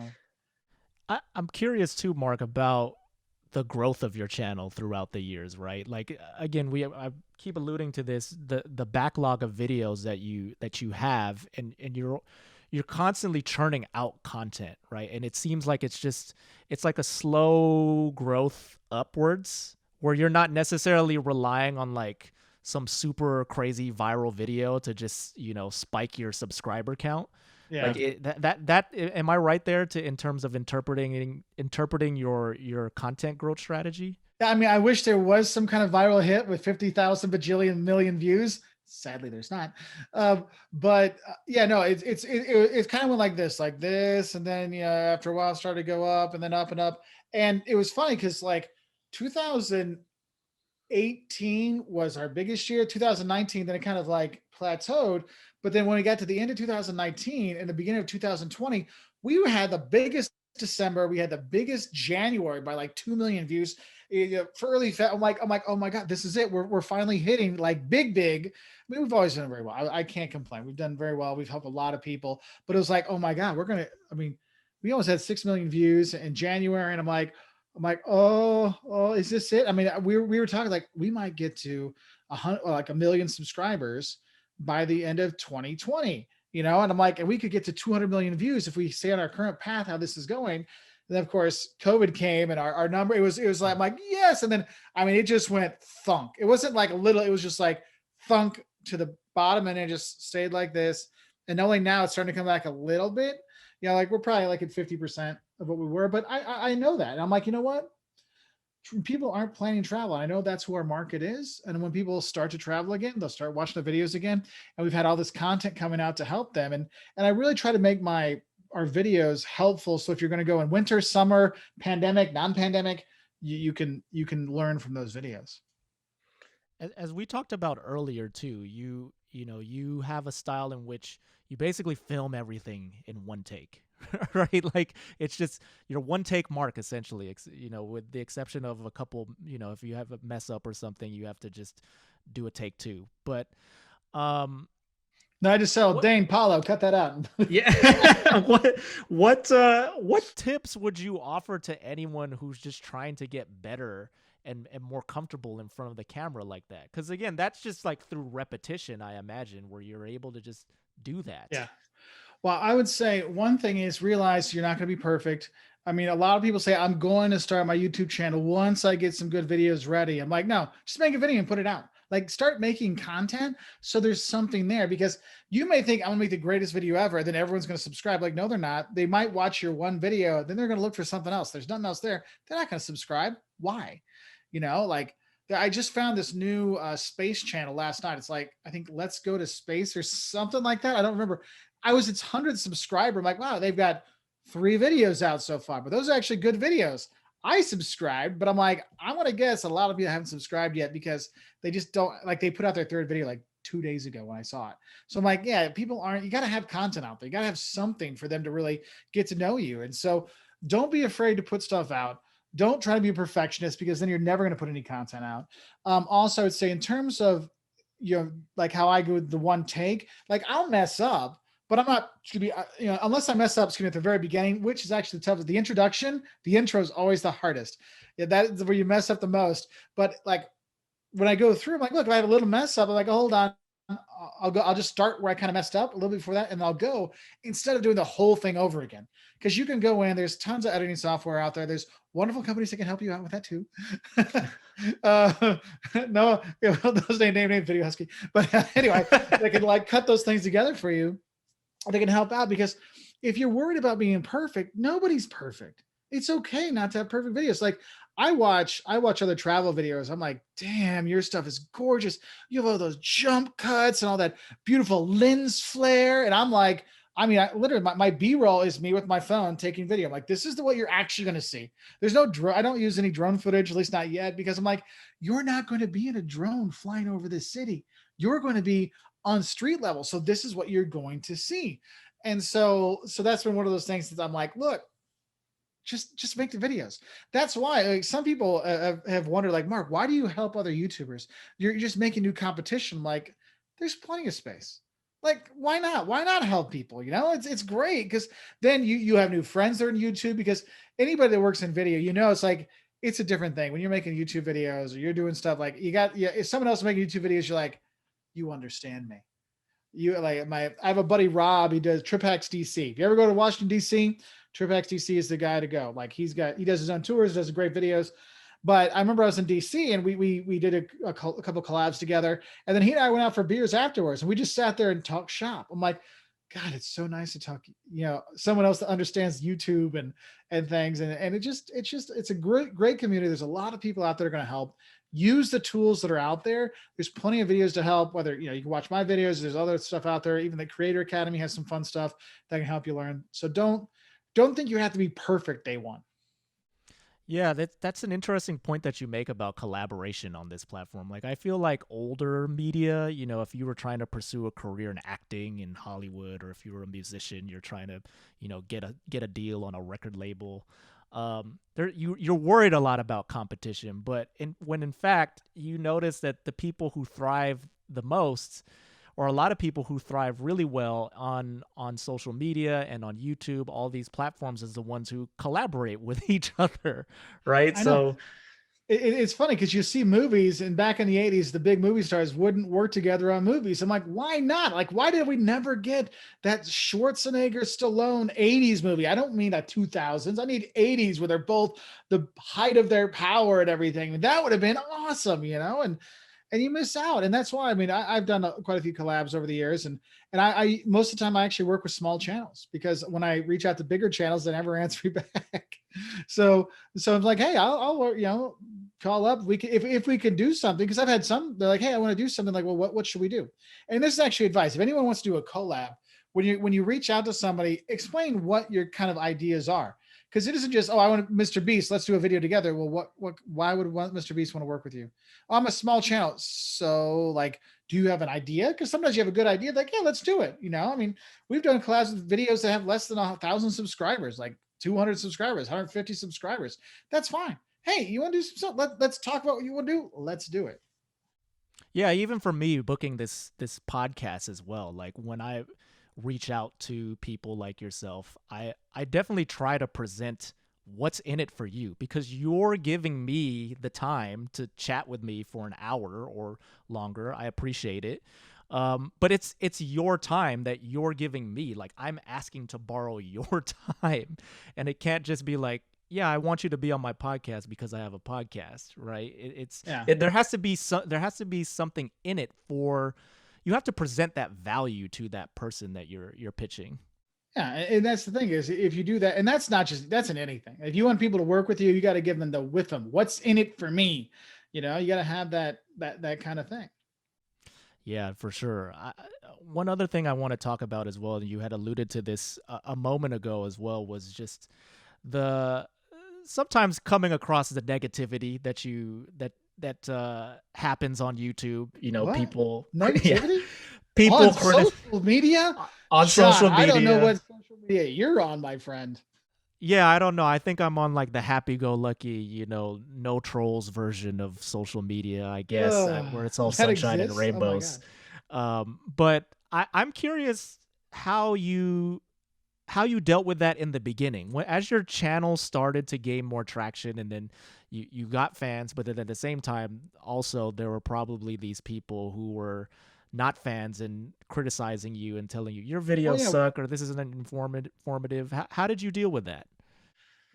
I'm curious too, Mark, about the growth of your channel throughout the years, right? Like again, I keep alluding to this, the backlog of videos that you have, and you're constantly churning out content, right? And it seems like it's like a slow growth upwards, where you're not necessarily relying on like some super crazy viral video to just spike your subscriber count. yeah. Like that am I right there in terms of interpreting your content growth strategy? Yeah, I mean, I wish there was some kind of viral hit with 50,000 bajillion million views. Sadly, there's not. But yeah, no, it kind of went like this, and then after a while, it started to go up and then up and up. And it was funny because like 2018 was our biggest year. 2019, then it kind of like plateaued. But then when we got to the end of 2019 and the beginning of 2020, we had the biggest December. We had the biggest January by like 2 million views. For early I'm like, oh my God, this is it. We're finally hitting like big. I mean, we've always done very well. I can't complain. We've done very well. We've helped a lot of people, but it was like, oh my God, we almost had 6 million views in January. And I'm like, oh, is this it? I mean, we were talking like we might get to 1 million subscribers by the end of 2020, and I'm like, and we could get to 200 million views if we stay on our current path, how this is going. And then of course, COVID came and our number, it was like, I'm like, yes. And then, I mean, it just went thunk. It wasn't like a little, it was just like thunk to the bottom, and it just stayed like this. And only now it's starting to come back a little bit. Like we're probably like at 50% of what we were, but I know that. And I'm like, you know what? People aren't planning travel. I know that's who our market is. And when people start to travel again, they'll start watching the videos again. And we've had all this content coming out to help them. And I really try to make our videos helpful. So if you're going to go in winter, summer, pandemic, non-pandemic, you can learn from those videos. As we talked about earlier too, you have a style in which you basically film everything in one take. Right, like it's just one take Mark essentially, with the exception of a couple, if you have a mess up or something, you have to just do a take two. But no, I just said Dane Paulo, cut that out. Yeah. What tips would you offer to anyone who's just trying to get better and more comfortable in front of the camera like that? Because again, that's just like through repetition, I imagine, where you're able to just do that. Yeah. Well, I would say one thing is realize you're not going to be perfect. I mean, a lot of people say, I'm going to start my YouTube channel once I get some good videos ready. I'm like, no, just make a video and put it out. Like start making content so there's something there, because you may think I'm gonna make the greatest video ever, then everyone's going to subscribe. Like, no, they're not. They might watch your one video, then they're going to look for something else. There's nothing else there. They're not going to subscribe. Why? Like I just found this new space channel last night. It's like, I think Let's Go to Space or something like that. I don't remember. It's 100 subscriber. I'm like, wow, they've got 3 videos out so far, but those are actually good videos. I subscribed, but I'm like, I want to guess a lot of you haven't subscribed yet because they just don't, like, they put out their 3rd video like 2 days ago when I saw it. So I'm like, yeah, people aren't, you got to have content out there. You got to have something for them to really get to know you. And so don't be afraid to put stuff out. Don't try to be a perfectionist, because then you're never going to put any content out. Also, I would say in terms of, like how I go with the one take, like I'll mess up, but I'm not going to be, unless I mess up, excuse me, at the very beginning, which is actually the toughest. The introduction, the intro is always the hardest. Yeah, that is where you mess up the most. But like when I go through, I'm like, look, if I have a little mess up, I'm like, hold on. I'll just start where I kind of messed up a little bit before that, and I'll go instead of doing the whole thing over again. Because you can go in, there's tons of editing software out there. There's wonderful companies that can help you out with that too. No, those ain't name Video Husky, but anyway, they can like cut those things together for you. They can help out, because if you're worried about being perfect, nobody's perfect. It's okay not to have perfect videos. Like I watch other travel videos. I'm like, damn, your stuff is gorgeous. You have all those jump cuts and all that beautiful lens flare. And I'm like, I mean, I literally, my B-roll is me with my phone taking video. I'm like, this is what you're actually going to see. There's no drone. I don't use any drone footage, at least not yet, because I'm like, you're not going to be in a drone flying over this city. You're going to be on street level. So this is what you're going to see. And so that's been one of those things that I'm like, look, just make the videos. That's why like some people have wondered, like, Mark, why do you help other YouTubers? You're just making new competition. Like there's plenty of space. Like, why not help people? It's great, because then you have new friends that are in YouTube, because anybody that works in video, it's like, it's a different thing when you're making YouTube videos or you're doing stuff like if someone else is making YouTube videos, you're like, you understand me. I have a buddy, Rob, he does TripX DC. If you ever go to Washington, DC, TripX DC is the guy to go. Like he does his own tours, does great videos. But I remember I was in DC and we did a couple collabs together. And then he and I went out for beers afterwards and we just sat there and talked shop. I'm like, God, it's so nice to talk, someone else that understands YouTube and things. And it's a great community. There's a lot of people out there that are going to help. Use the tools that are out there. There's plenty of videos to help, whether, you can watch my videos. There's other stuff out there. Even the Creator Academy has some fun stuff that can help you learn. So don't think you have to be perfect day one. Yeah, that's an interesting point that you make about collaboration on this platform. Like, I feel like older media, if you were trying to pursue a career in acting in Hollywood, or if you were a musician, you're trying to, get a deal on a record label, you're worried a lot about competition. But when in fact you notice that the people who thrive the most, or a lot of people who thrive really well on social media and on YouTube, all these platforms, is the ones who collaborate with each other, right? So it's funny because you see movies, and back in the 80s, the big movie stars wouldn't work together on movies. I'm like, why not? Like, why did we never get that Schwarzenegger Stallone 80s movie? I don't mean a 2000s. I need 80s where they're both the height of their power and everything. That would have been awesome, and you miss out. And that's why, I've done quite a few collabs over the years, and I most of the time I actually work with small channels, because when I reach out to bigger channels, they never answer me back. So I'm like, hey, I'll call up. We can, if we can do something, because I've had some, they're like, hey, I want to do something. Like, well, what should we do? And this is actually advice. If anyone wants to do a collab, when you reach out to somebody, explain what your kind of ideas are. Because it isn't just, I want Mr. Beast, let's do a video together. Well, why would Mr. Beast want to work with you? Oh, I'm a small channel. So like, do you have an idea? Because sometimes you have a good idea, like, yeah, let's do it. We've done collabs with videos that have less than 1,000 subscribers, like 200 subscribers, 150 subscribers. That's fine. Hey, you want to do some stuff? Let's talk about what you want to do. Let's do it. Yeah, even for me, booking this podcast as well, like when I reach out to people like yourself, I definitely try to present what's in it for you, because you're giving me the time to chat with me for an hour or longer. I appreciate it. But it's your time that you're giving me. Like, I'm asking to borrow your time, and it can't just be like, yeah, I want you to be on my podcast because I have a podcast, right? There has to be something in it for. You have to present that value to that person that you're pitching. Yeah, and that's the thing is, if you do that, and that's in anything. If you want people to work with you, you got to give them the with them. What's in it for me? You got to have that kind of thing. Yeah, for sure. One other thing I want to talk about as well, and you had alluded to this a moment ago as well, was just the sometimes coming across the negativity that happens on YouTube. What? People negativity. Yeah, people on social media. On social media. I don't know what social media you're on, my friend. Yeah, I don't know. I think I'm on like the happy-go-lucky, no trolls version of social media, I guess, where it's all sunshine and rainbows. Oh but I'm curious, how you dealt with that in the beginning. As your channel started to gain more traction, and then you got fans, but then at the same time, also there were probably these people who were not fans and criticizing you and telling you your Well, videos yeah. suck or this isn't informative. How did you deal with that?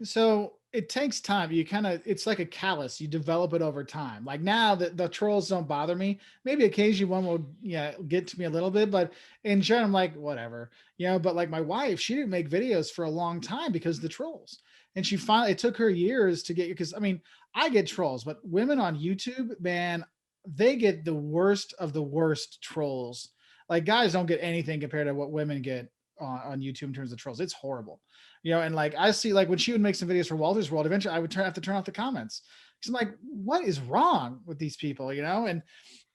So it takes time. You kind of, it's like a callus. You develop it over time. Like now the trolls don't bother me. Maybe occasionally one will, yeah, get to me a little bit, but in general, I'm like, whatever, but like my wife, she didn't make videos for a long time because of the trolls. And she finally, it took her years to get, because I mean, I get trolls, but women on YouTube, man, they get the worst of the worst trolls. Like guys don't get anything compared to what women get on YouTube in terms of trolls. It's horrible. And like I see, like when she would make some videos for Wolters World, eventually I would have to turn off the comments because I'm like, what is wrong with these people?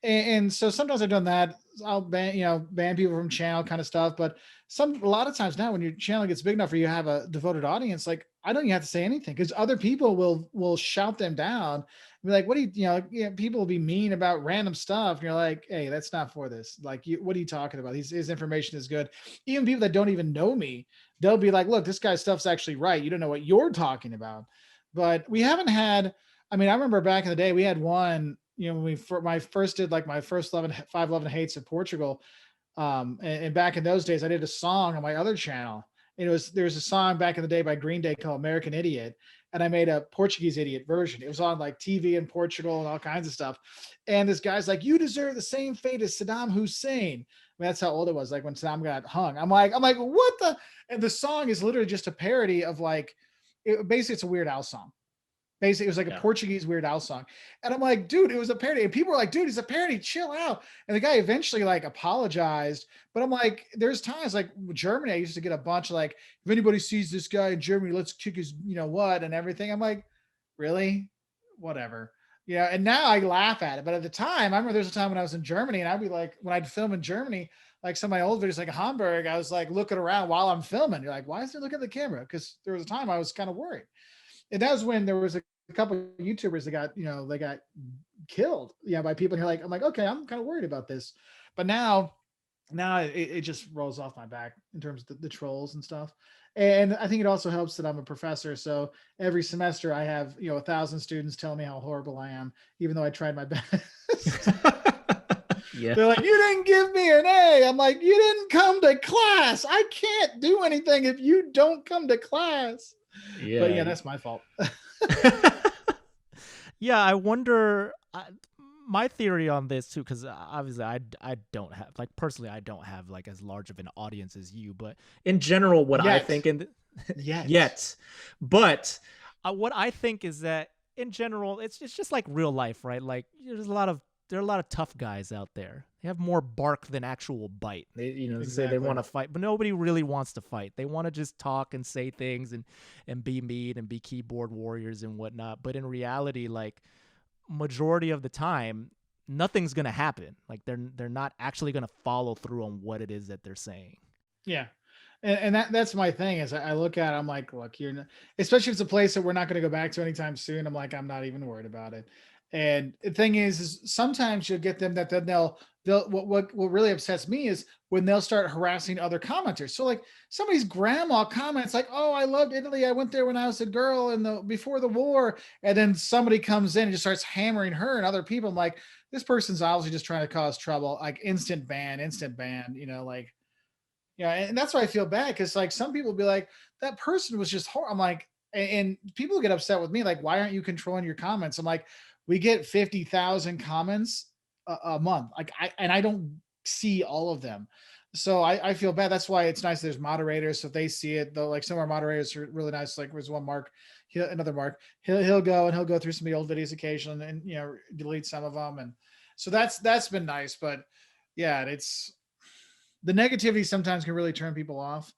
And so sometimes I've done that. I'll ban people from channel kind of stuff. But a lot of times now when your channel gets big enough or you have a devoted audience, like I don't even have to say anything because other people will shout them down. Be like, what do people will be mean about random stuff. And you're like, hey, that's not for this. Like, what are you talking about? His information is good. Even people that don't even know me, they'll be like, look, this guy's stuff's actually right. You don't know what you're talking about. But we haven't had, I mean, I remember back in the day, we had one, when I first did like my first 511 hates of Portugal. And back in those days, I did a song on my other channel. And there was a song back in the day by Green Day called American Idiot. And I made a Portuguese idiot version. It was on like TV in Portugal and all kinds of stuff. And this guy's like, you deserve the same fate as Saddam Hussein. I mean, that's how old it was. Like when Saddam got hung, I'm like, what the? And the song is literally just a parody of like, basically it's a Weird Al song. Basically, it was like a Portuguese Weird Al song. And I'm like, dude, it was a parody. And people were like, dude, it's a parody. Chill out. And the guy eventually like apologized. But I'm like, there's times like Germany, I used to get a bunch of like, if anybody sees this guy in Germany, let's kick his, what and everything. I'm like, really? Whatever. And now I laugh at it. But at the time, I remember there's a time when I was in Germany and I'd be like, when I'd film in Germany, like some of my old videos, like Hamburg, I was like looking around while I'm filming. You're like, why is he looking at the camera? Because there was a time I was kind of worried. And that was when there was a couple of YouTubers that got, they got killed, by people. And you're like, I'm like, okay, I'm kind of worried about this. But now it just rolls off my back in terms of the trolls and stuff. And I think it also helps that I'm a professor. So every semester I have, 1,000 students tell me how horrible I am, even though I tried my best. Yeah. They're like, you didn't give me an A. I'm like, you didn't come to class. I can't do anything if you don't come to class. Yeah. But yeah, that's my fault. Yeah, I wonder. My theory on this too, because obviously I don't have, like, personally I don't have like as large of an audience as you, but in general, what I think yet, but what I think is that in general, it's just like real life, right? Like there are a lot of tough guys out there. They have more bark than actual bite. They, exactly. Say they want to fight, but nobody really wants to fight. They want to just talk and say things and be mean and be keyboard warriors and whatnot. But in reality, like majority of the time, nothing's gonna happen. Like they're not actually gonna follow through on what it is that they're saying. Yeah. And that's my thing is I look at it, I'm like, look, especially if it's a place that we're not going to go back to anytime soon. I'm like, I'm not even worried about it. And the thing is sometimes you'll get them that then they'll what really upsets me is when they'll start harassing other commenters. So like somebody's grandma comments like, oh, I loved Italy. I went there when I was a girl before the war. And then somebody comes in and just starts hammering her and other people. I'm like, this person's obviously just trying to cause trouble, like instant ban, like, yeah. And that's why I feel bad. Cause like some people be like, that person was just horrible. I'm like, and people get upset with me. Like, why aren't you controlling your comments? I'm like, we get 50,000 comments a month. Like I don't see all of them. So I feel bad. That's why it's nice. There's moderators. So if they see it though, like some of our moderators are really nice. Like there's one Mark, another Mark, he'll go through some of the old videos occasionally and, delete some of them. And so that's been nice, but yeah, it's the negativity sometimes can really turn people off.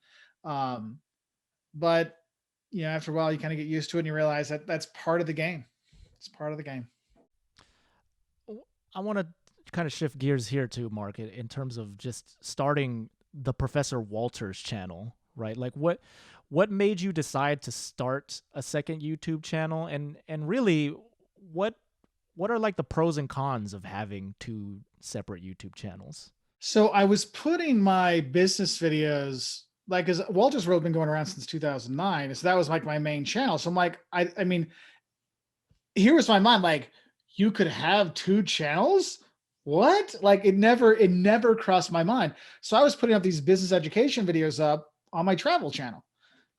But after a while you kind of get used to it and you realize that that's part of the game. It's part of the game. I want to kind of shift gears here too, Mark, in terms of just starting the Professor Wolters channel, right? Like what made you decide to start a second YouTube channel, and really what are like the pros and cons of having two separate YouTube channels? So I was putting my business videos, like, as Wolters World been going around since 2009. So that was like my main channel. So I'm like, I mean, here was my mind, like, you could have two channels? What? Like, it never crossed my mind. So I was putting up these business education videos up on my travel channel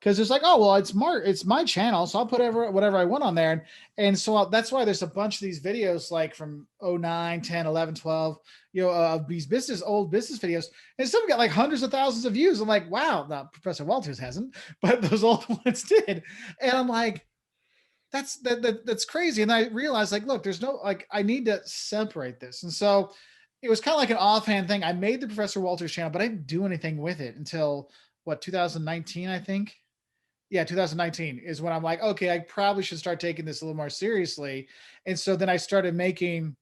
because it's like, oh well, it's my channel, so I'll put whatever I want on there. And so that's why there's a bunch of these videos like from '09, 10, 11, 12, of these old business videos, and some got like hundreds of thousands of views. I'm like, wow. Now Professor Walters hasn't, but those old ones did. And I'm like, that's crazy. And I realized, like, look, there's no, like, I need to separate this. And so it was kind of like an offhand thing. I made the Professor Walters channel, but I didn't do anything with it until what, 2019, I think. Yeah, 2019 is when I'm like, okay, I probably should start taking this a little more seriously. And so then I started making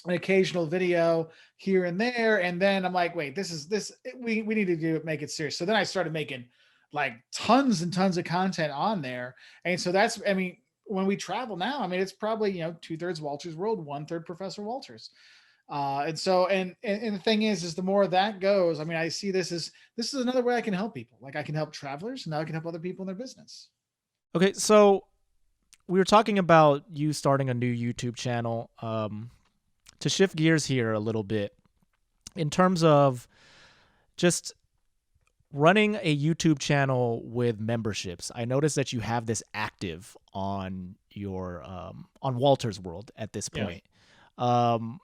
an occasional video here and there. And then I'm like, wait, we need to make it serious. So then I started making like tons and tons of content on there. And so that's, I mean, when we travel now, I mean, it's probably, 2/3 Wolters World, 1/3 Professor Walters. And so, and the thing is the more that goes, I mean, I see this is another way I can help people. Like, I can help travelers, and now I can help other people in their business. Okay, so we were talking about you starting a new YouTube channel. To shift gears here a little bit, in terms of just running a YouTube channel with memberships, I noticed that you have this active on your on Wolters World at this Yeah. point.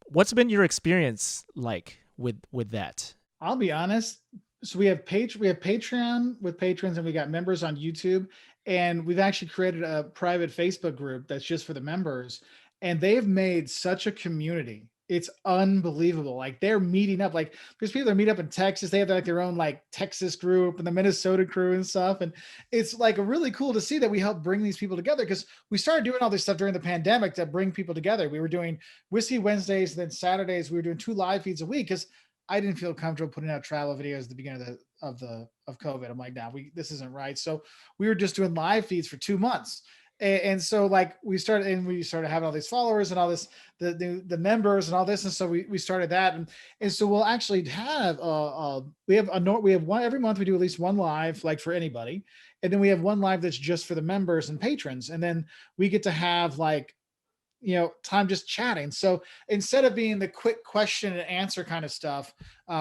What's been your experience like with that? I'll be honest. So we have Patreon with patrons, and we got members on YouTube, and we've actually created a private Facebook group that's just for the members, and they've made such a community. It's unbelievable. Like, they're meeting up. Like, there's people that meet up in Texas. They have like their own like Texas group and the Minnesota crew and stuff. And it's like really cool to see that we help bring these people together, because we started doing all this stuff during the pandemic to bring people together. We were doing Whiskey Wednesdays, and then Saturdays we were doing 2 live feeds a week because I didn't feel comfortable putting out travel videos at the beginning of COVID. I'm like, nah, this isn't right. So we were just doing live feeds for 2 months. And so, like, we started having all these followers and all this, the members and all this. And so we started that. And so we'll actually have, we have one every month. We do at least one live, like, for anybody. And then we have one live that's just for the members and patrons. And then we get to have, like, time just chatting. So instead of being the quick question and answer kind of stuff,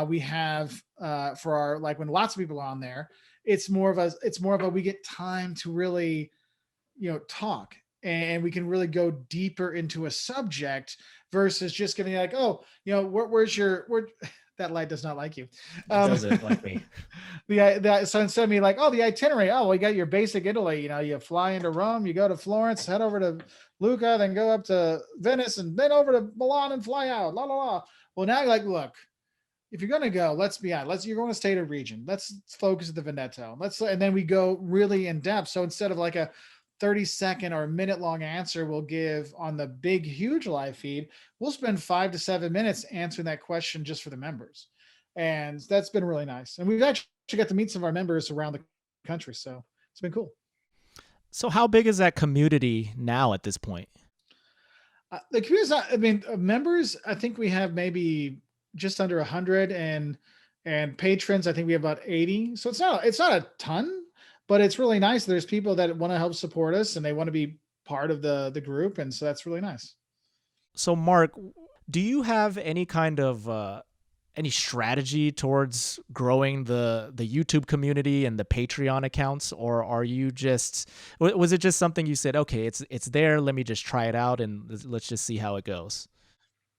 we have, for our, like, when lots of people are on there, it's more of a we get time to really, talk, and we can really go deeper into a subject versus just giving, like, oh, where that light does not like you. It doesn't like me. So instead of me like, oh, the itinerary, oh, well, you got your basic Italy, you fly into Rome, you go to Florence, head over to Lucca, then go up to Venice, and then over to Milan and fly out, la la la. Well, now you're like, look, if you're gonna go, let's be honest, you're going to stay at a region. Let's focus at the Veneto. And then we go really in depth. So instead of like a 30-second or a minute long answer we'll give on the big, huge live feed, we'll spend 5 to 7 minutes answering that question just for the members. And that's been really nice. And we've actually got to meet some of our members around the country. So it's been cool. So how big is that community now at this point? The community, I mean, members, I think we have maybe just under 100, and patrons, I think we have about 80. So it's not a ton, but it's really nice. There's people that want to help support us, and they want to be part of the group. And so that's really nice. So Mark, do you have any kind of any strategy towards growing the YouTube community and the Patreon accounts, or are you just, was it just something you said, okay, it's there, let me just try it out and let's just see how it goes?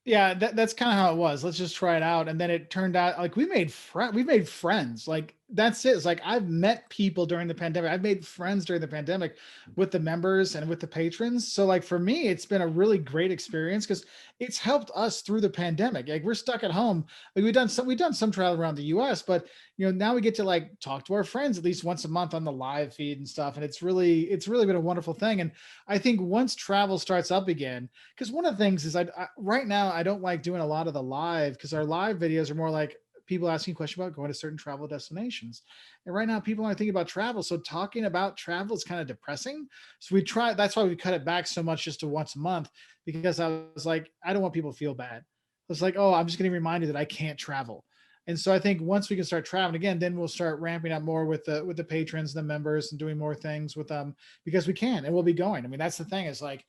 Yeah, that's kind of how it was. Let's just try it out. And then it turned out, like, we made friends. Like, that's it. It's like, I've met people during the pandemic. I've made friends during the pandemic with the members and with the patrons. So, like, for me, it's been a really great experience because it's helped us through the pandemic. Like, we're stuck at home. Like, we've done some travel around the US, but now we get to, like, talk to our friends at least once a month on the live feed and stuff. And it's really been a wonderful thing. And I think once travel starts up again, because one of the things is, I right now I don't like doing a lot of the live, because our live videos are more like people asking questions about going to certain travel destinations. And right now people aren't thinking about travel. So talking about travel is kind of depressing. So that's why we cut it back so much, just to once a month, because I was like, I don't want people to feel bad. It's like, oh, I'm just getting reminded that I can't travel. And so I think once we can start traveling again, then we'll start ramping up more with the patrons, the members, and doing more things with them because we can and we'll be going. I mean, that's the thing is like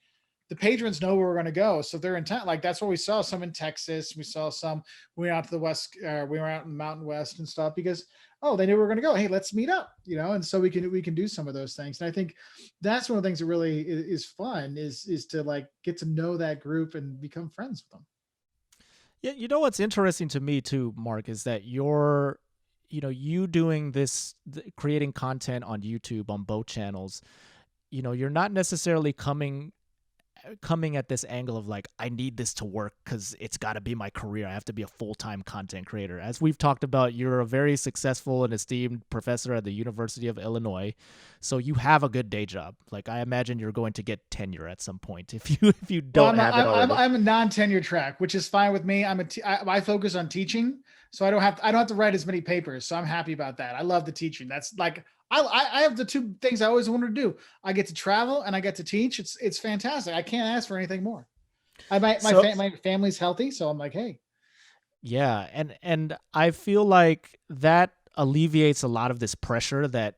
the patrons know where we're going to go, so they're intent. Like that's what we saw some in Texas. We saw some. We went out to the west. We were out in the Mountain West and stuff because they knew we were going to go. Hey, let's meet up, and so we can do some of those things. And I think that's one of the things that really is fun is to like get to know that group and become friends with them. Yeah, you know what's interesting to me too, Mark, is that you doing this, creating content on YouTube on both channels. You're not necessarily coming at this angle of like, I need this to work because it's got to be my career. I have to be a full-time content creator. As we've talked about, you're a very successful and esteemed professor at the University of Illinois, so you have a good day job. Like I imagine you're going to get tenure at some point if you don't have it already. I'm a non-tenure track, which is fine with me. I focus on teaching, so I don't have to write as many papers. So I'm happy about that. I love the teaching. That's like I have the two things I always wanted to do. I get to travel and I get to teach. It's fantastic. I can't ask for anything more. My family's healthy, so I'm like, hey. Yeah, and I feel like that alleviates a lot of this pressure that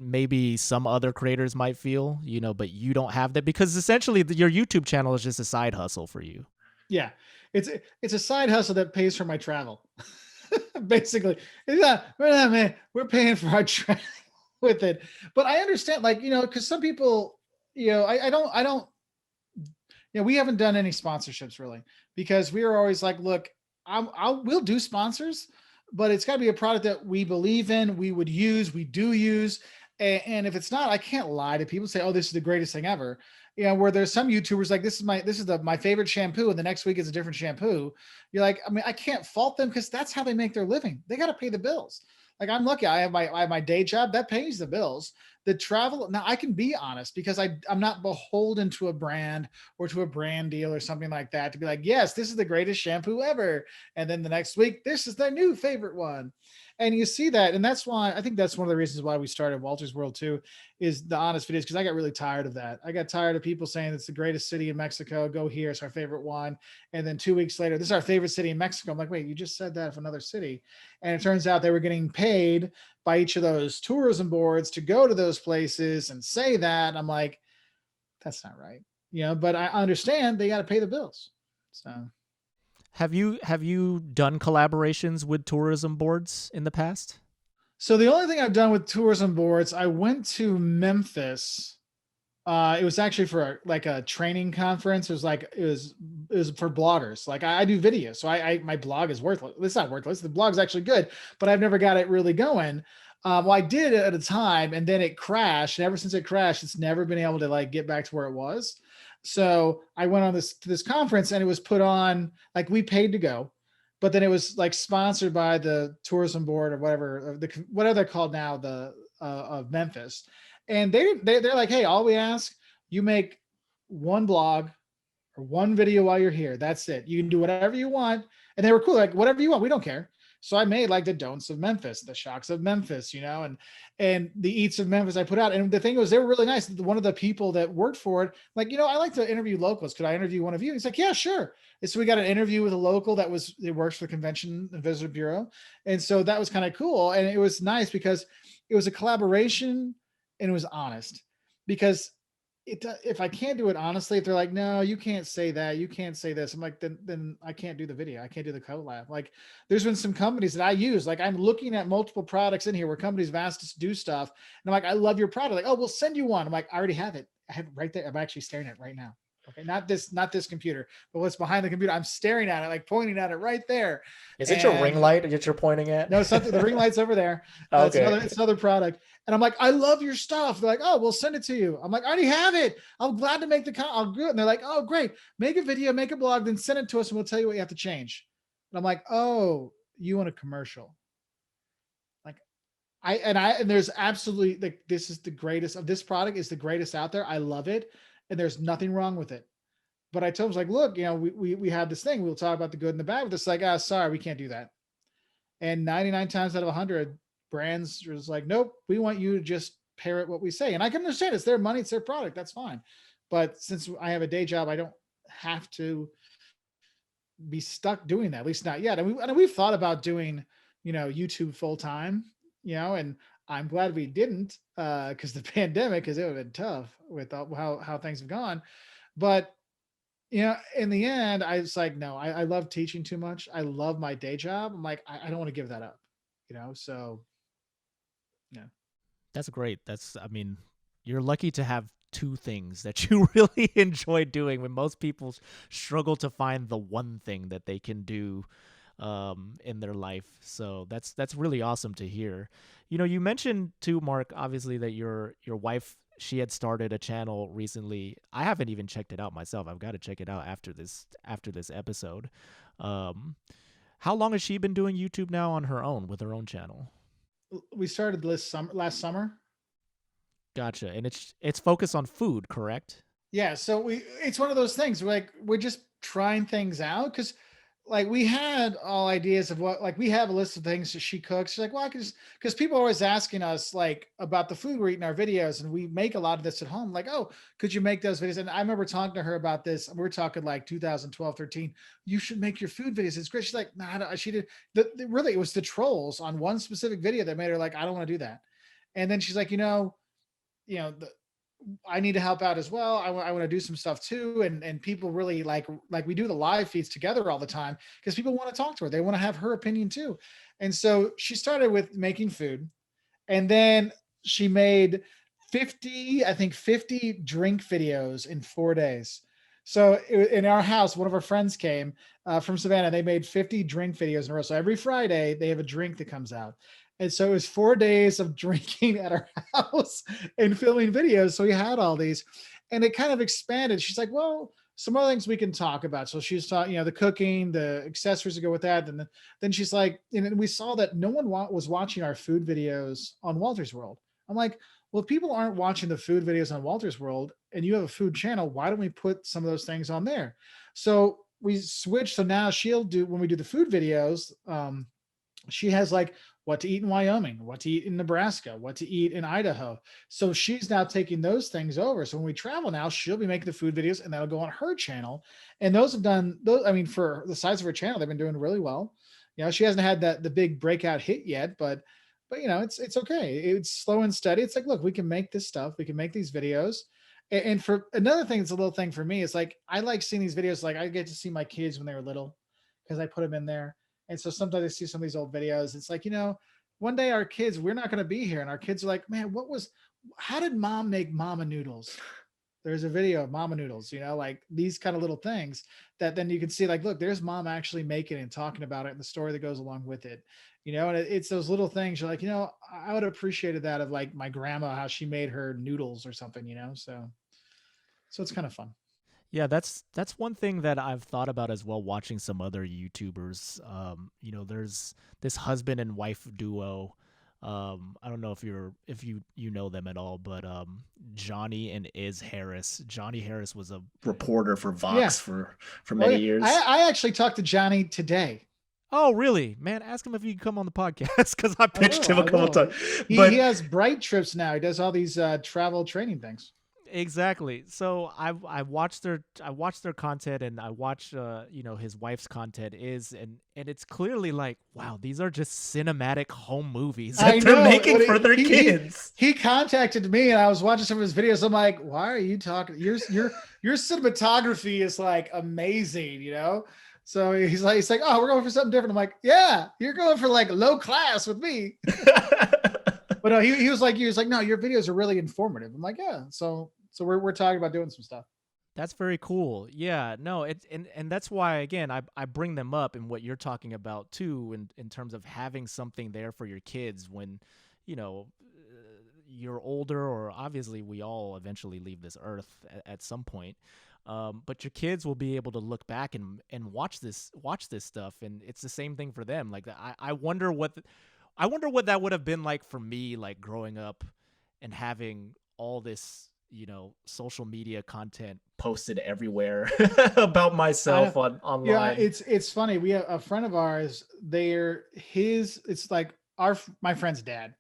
maybe some other creators might feel, but you don't have that because essentially your YouTube channel is just a side hustle for you. Yeah, it's a side hustle that pays for my travel. Basically, it's not, man, we're paying for our travel with it. But I understand, like, because some people, I don't, we haven't done any sponsorships really because we were always like, look, we'll do sponsors, but it's got to be a product that we believe in, we do use. And if it's not, I can't lie to people, say, oh, this is the greatest thing ever. Where there's some YouTubers like, this is my favorite shampoo, and the next week is a different shampoo. You're like, I mean, I can't fault them because that's how they make their living. They got to pay the bills. Like I'm lucky, I have my day job that pays the bills. The travel, now I can be honest because I'm not beholden to a brand or to a brand deal or something like that to be like, yes, this is the greatest shampoo ever, and then the next week this is their new favorite one. And you see that, and that's why I think that's one of the reasons why we started Wolters World too, is the honest videos, because I got really tired of that. I got tired of people saying it's the greatest city in Mexico. Go here, it's our favorite one. And then 2 weeks later, this is our favorite city in Mexico. I'm like, wait, you just said that of another city. And it turns out they were getting paid by each of those tourism boards to go to those places and say that. And I'm like, that's not right. But I understand they got to pay the bills. So Have you done collaborations with tourism boards in the past? So the only thing I've done with tourism boards, I went to Memphis. It was actually for a training conference. It was for bloggers. Like I do videos, so my blog is worthless. It's not worthless. The blog's actually good, but I've never got it really going. Well, I did it at a time, and then it crashed. And ever since it crashed, it's never been able to like get back to where it was. So I went on to this conference, and it was put on, like, we paid to go, but then it was like sponsored by the tourism board or whatever they're called now, the of Memphis. And they're like, hey, all we ask, you make one blog or one video while you're here. That's it. You can do whatever you want. And they were cool, like, whatever you want, we don't care. So I made like the don'ts of Memphis, the shocks of Memphis, and the eats of Memphis I put out. And the thing was, they were really nice. One of the people that worked for it, like, I like to interview locals. Could I interview one of you? He's like, yeah, sure. And so we got an interview with a local it works for the Convention and Visitor Bureau. And so that was kind of cool. And it was nice because it was a collaboration and it was honest, because if I can't do it honestly, if they're like, no, you can't say that, you can't say this, I'm like, then I can't do the video. I can't do the collab. Like there's been some companies that I use, like I'm looking at multiple products in here where companies have asked us to do stuff. And I'm like, I love your product. Like, oh, we'll send you one. I'm like, I already have it. I have it right there. I'm actually staring at it right now. Okay. Not this computer, but what's behind the computer. I'm staring at it, like pointing at it right there. Is it your ring light that you're pointing at? No, something. The ring light's over there. Okay. It's another product. And I'm like, I love your stuff. They're like, oh, we'll send it to you. I'm like, I already have it. I'm glad to make I'll do it. And they're like, oh, great. Make a video, make a blog, then send it to us and we'll tell you what you have to change. And I'm like, oh, you want a commercial? Like and there's absolutely, like, this is the greatest of this product, is the greatest out there. I love it. And there's nothing wrong with it. But I told him, like, look, we have this thing. We'll talk about the good and the bad. But it's like, sorry, we can't do that. And 99 times out of 100, brands are just like, nope, we want you to just parrot what we say. And I can understand, it's their money, it's their product. That's fine. But since I have a day job, I don't have to be stuck doing that, at least not yet. And we've thought about doing, YouTube full time, and I'm glad we didn't, because the pandemic, because it would have been tough with how things have gone. But in the end, I was like, no, I love teaching too much. I love my day job. I'm like, I don't want to give that up, so yeah. That's great. I mean, you're lucky to have two things that you really enjoy doing when most people struggle to find the one thing that they can do in their life. So that's really awesome to hear. You mentioned too, Mark, obviously that your wife, she had started a channel recently. I haven't even checked it out myself. I've got to check it out after this episode. How long has she been doing YouTube now on her own with her own channel? We started last summer. Gotcha. And it's focused on food, correct? Yeah. So it's one of those things we're just trying things out, because like we had all ideas of what, like we have a list of things that she cooks. She's like, well, because people are always asking us like about the food we eat in our videos, and we make a lot of this at home. Like, oh, could you make those videos? And I remember talking to her about this. We're talking like 2012, 13. You should make your food videos. It's great. She's like, nah, she did. Really, it was the trolls on one specific video that made her like, I don't want to do that. And then she's like, I need to help out as well. I want to do some stuff too. And people really like we do the live feeds together all the time because people want to talk to her. They want to have her opinion too. And so she started with making food, and then she made 50 drink videos in 4 days. So in our house, one of our friends came from Savannah. They made 50 drink videos in a row. So every Friday they have a drink that comes out. And so it was 4 days of drinking at our house and filming videos. So we had all these, and it kind of expanded. She's like, well, some other things we can talk about. So she's talking, the cooking, the accessories to go with that. And then she's like, and we saw that no one was watching our food videos on Wolters World. I'm like, well, if people aren't watching the food videos on Wolters World and you have a food channel, why don't we put some of those things on there? So we switched. So now she'll do, when we do the food videos, she has like what to eat in Wyoming, what to eat in Nebraska, what to eat in Idaho. So she's now taking those things over. So when we travel now, she'll be making the food videos, and that'll go on her channel. And those have done those. I mean, for the size of her channel, they've been doing really well. She hasn't had the big breakout hit yet, but it's okay. It's slow and steady. It's like, look, we can make this stuff. We can make these videos. And for another thing, it's a little thing for me. It's like, I like seeing these videos. Like I get to see my kids when they were little because I put them in there. And so sometimes I see some of these old videos. It's like, one day our kids, we're not going to be here. And our kids are like, man, how did mom make mama noodles? There's a video of mama noodles, like these kind of little things that then you can see like, look, there's mom actually making it and talking about it and the story that goes along with it, and it's those little things you're like, I would have appreciated that of like my grandma, how she made her noodles or something, so it's kind of fun. Yeah, that's one thing that I've thought about as well, watching some other YouTubers. There's this husband and wife duo. I don't know if you know them at all, but Johnny and Iz Harris. Johnny Harris was a reporter for Vox for many years. I actually talked to Johnny today. Oh, really? Man, ask him if he can come on the podcast, because I pitched him a couple times. He has Bright Trips now. He does all these travel training things. Exactly. So I watched their content, and I watched his wife's content and it's clearly like, wow, these are just cinematic home movies that they're making for their kids. He contacted me, and I was watching some of his videos. I'm like, why are you talking? Your cinematography is like amazing, So he's like, oh, we're going for something different. I'm like, yeah, you're going for like low class with me. But no, he was like, no, your videos are really informative. I'm like, yeah. So we're talking about doing some stuff. That's very cool. Yeah, no, and that's why, again, I bring them up in what you're talking about too, in terms of having something there for your kids when, you're older, or obviously we all eventually leave this earth at some point. But your kids will be able to look back and watch this stuff, and it's the same thing for them. Like I wonder what that would have been like for me, like growing up and having all this, social media content posted everywhere about myself online. Yeah, it's funny. We have a friend of ours. It's like my friend's dad,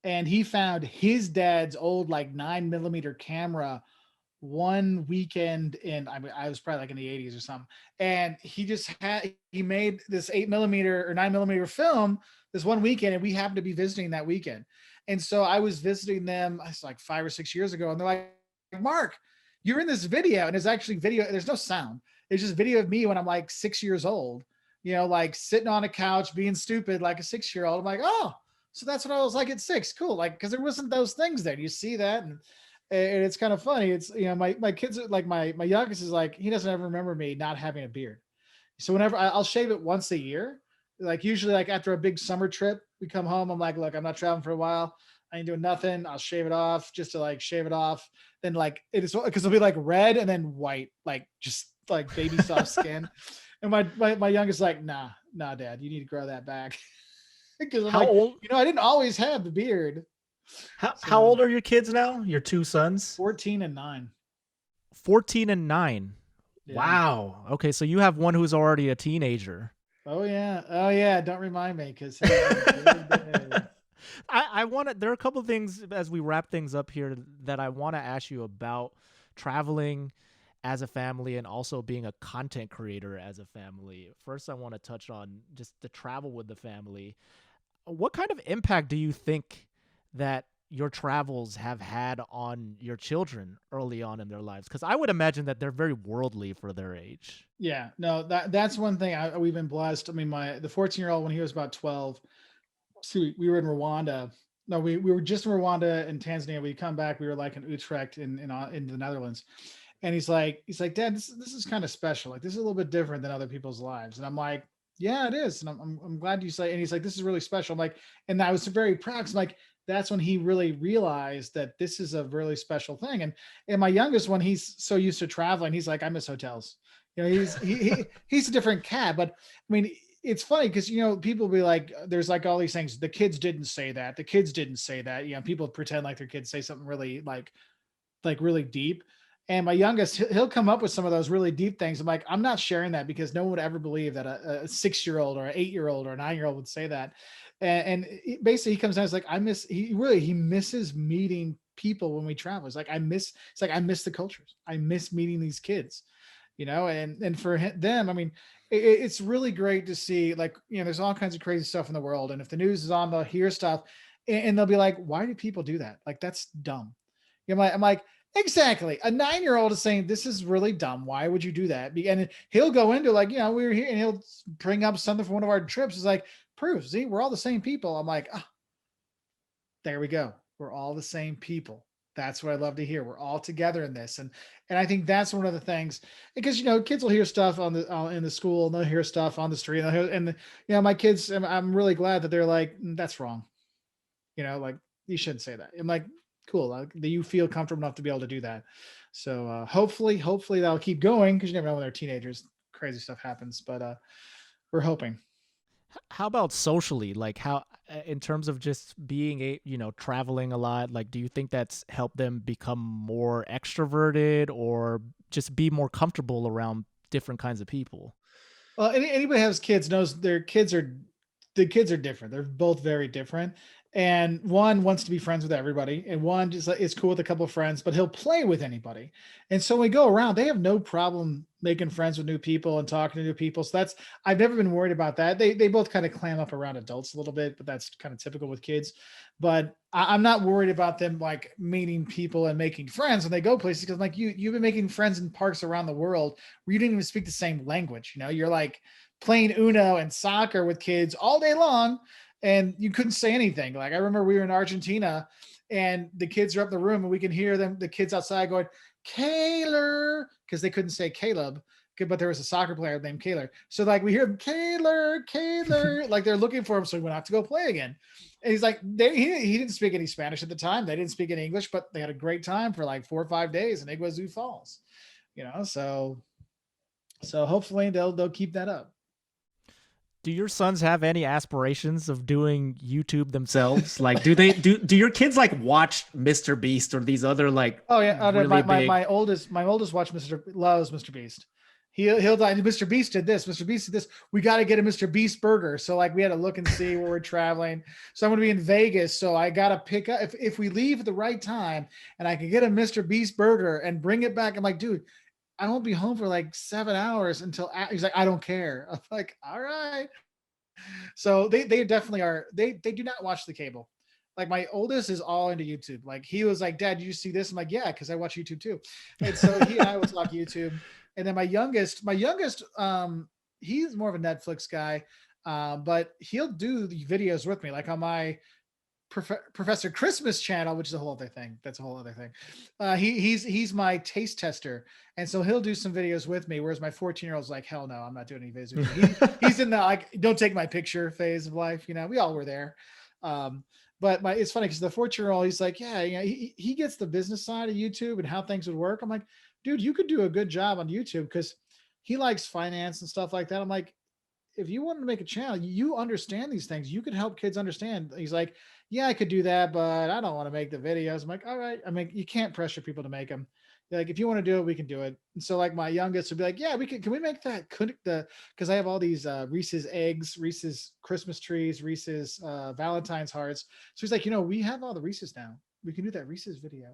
and he found his dad's old like 9mm camera one weekend in, I mean, I was probably like in the 80s or something. And he made this 8mm or 9mm film this one weekend, and we happened to be visiting that weekend. And so I was visiting them, it's like 5 or 6 years ago. And they're like, Mark, you're in this video. And it's actually video. There's no sound. It's just video of me when I'm like 6 years old, like sitting on a couch, being stupid, like a 6-year-old. I'm like, oh, so that's what I was like at 6. Cool. Like, cause there wasn't those things there. You see that. And it's kind of funny. It's, my kids are like, my youngest is like, he doesn't ever remember me not having a beard. So whenever I'll shave it once a year, like usually like after a big summer trip, we come home. I'm like, look, I'm not traveling for a while. I ain't doing nothing. I'll shave it off just to like shave it off. Then like it is, because it'll be like red and then white, like just like baby soft skin. And my youngest is like, nah, dad, you need to grow that back. Because I'm old? I didn't always have the beard. How old are your kids now? Your two sons? 14 and 9. 14 and 9. Yeah. Wow. Okay, so you have one who's already a teenager. Oh yeah. Don't remind me, because I want to. There are a couple of things as we wrap things up here that I want to ask you about traveling as a family and also being a content creator as a family. First, I want to touch on just the travel with the family. What kind of impact do you think that your travels have had on your children early on in their lives? Because I would imagine that they're very worldly for their age. Yeah, no, that's one thing we've been blessed. I mean, the 14-year-old, when he was about 12, we were in Rwanda. No, we were just in Rwanda and Tanzania. We come back. We were like in Utrecht in the Netherlands. And he's like, Dad, this is kind of special. Like, this is a little bit different than other people's lives. And I'm like, yeah, it is. And I'm glad you say. And he's like, this is really special. I'm like, and I was very proud. I'm like, that's when he really realized that this is a really special thing. And my youngest one, he's so used to traveling. He's like, I miss hotels. He's a different cat. But I mean, it's funny because, people be like, there's like all these things. The kids didn't say that. The kids didn't say that. People pretend like their kids say something really like really deep. And my youngest, he'll come up with some of those really deep things. I'm like, I'm not sharing that because no one would ever believe that a 6-year-old or an 8-year-old or a 9-year-old would say that. And basically he comes down, it's like, he misses meeting people when we travel. It's like, I miss the cultures. I miss meeting these kids, and for them, I mean, it's really great to see, like, there's all kinds of crazy stuff in the world. And if the news is on, they'll hear stuff and they'll be like, why do people do that? Like, that's dumb. I'm like, exactly. A 9-year-old is saying, this is really dumb. Why would you do that? And he'll go into like, we were here, and he'll bring up something from one of our trips. It's like, proof. See, we're all the same people. I'm like, there we go. We're all the same people. That's what I love to hear. We're all together in this. And I think that's one of the things, because, kids will hear stuff in the school, and they'll hear stuff on the street, and my kids, I'm really glad that they're like, that's wrong. Like, you shouldn't say that. I'm like, cool. That you feel comfortable enough to be able to do that. So hopefully that'll keep going, because you never know when they're teenagers, crazy stuff happens, but we're hoping. How about socially? Like, how, in terms of just being traveling a lot, like, do you think that's helped them become more extroverted or just be more comfortable around different kinds of people? Well, anybody who has kids knows the kids are different. They're both very different. And one wants to be friends with everybody, and one just is cool with a couple of friends, but he'll play with anybody. And so when we go around, they have no problem making friends with new people and talking to new people. So I've never been worried about that. They both kind of clam up around adults a little bit, but that's kind of typical with kids. But I'm not worried about them like meeting people and making friends when they go places, because like you've been making friends in parks around the world where you didn't even speak the same language. You're like playing Uno and soccer with kids all day long, and you couldn't say anything. Like, I remember we were in Argentina, and the kids are up in the room, and we can hear the kids outside going, Kaylor, because they couldn't say Caleb, but there was a soccer player named Kaylor. So like we hear them, Kaylor, like they're looking for him. So we went out to go play again. And he's like, he didn't speak any Spanish at the time. They didn't speak any English, but they had a great time for like 4 or 5 days in Iguazu Falls, so hopefully they'll keep that up. Do your sons have any aspirations of doing YouTube themselves? Like, do your kids like watch Mr. Beast or these other like? Oh yeah, really my oldest loves Mr. Beast, He'll like, Mr. Beast did this. Mr. Beast did this. We got to get a Mr. Beast burger. So like we had to look and see where we're traveling. So I'm going to be in Vegas. So I got to pick up if we leave at the right time and I can get a Mr. Beast burger and bring it back. I'm like, dude, I won't be home for like 7 hours until he's like, I don't care. I'm like, all right. So they definitely are. They do not watch the cable. Like my oldest is all into YouTube. Like he was like, Dad, did you see this? I'm like, yeah, because I watch YouTube too. And so he and I will talk YouTube. And then my youngest, he's more of a Netflix guy, but he'll do the videos with me, like on my Professor Christmas channel, which is a whole other thing. That's a whole other thing. He's my taste tester, and so he'll do some videos with me. Whereas my 14-year-old's like, hell no, I'm not doing any videos. He's in the like, don't take my picture phase of life. You know, we all were there. But it's funny because the 14-year-old, he's like, yeah, he gets the business side of YouTube and how things would work. I'm like, dude, you could do a good job on YouTube because he likes finance and stuff like that. I'm like, if you wanted to make a channel, you understand these things. You could help kids understand. He's like, yeah, I could do that, but I don't want to make the videos. I'm like, all right. I mean, you can't pressure people to make them. Like, if you want to do it, we can do it. And so like my youngest would be like, yeah, can we make that? Cause I have all these Reese's eggs, Reese's Christmas trees, Reese's Valentine's hearts. So he's like, we have all the Reese's now. We can do that Reese's video.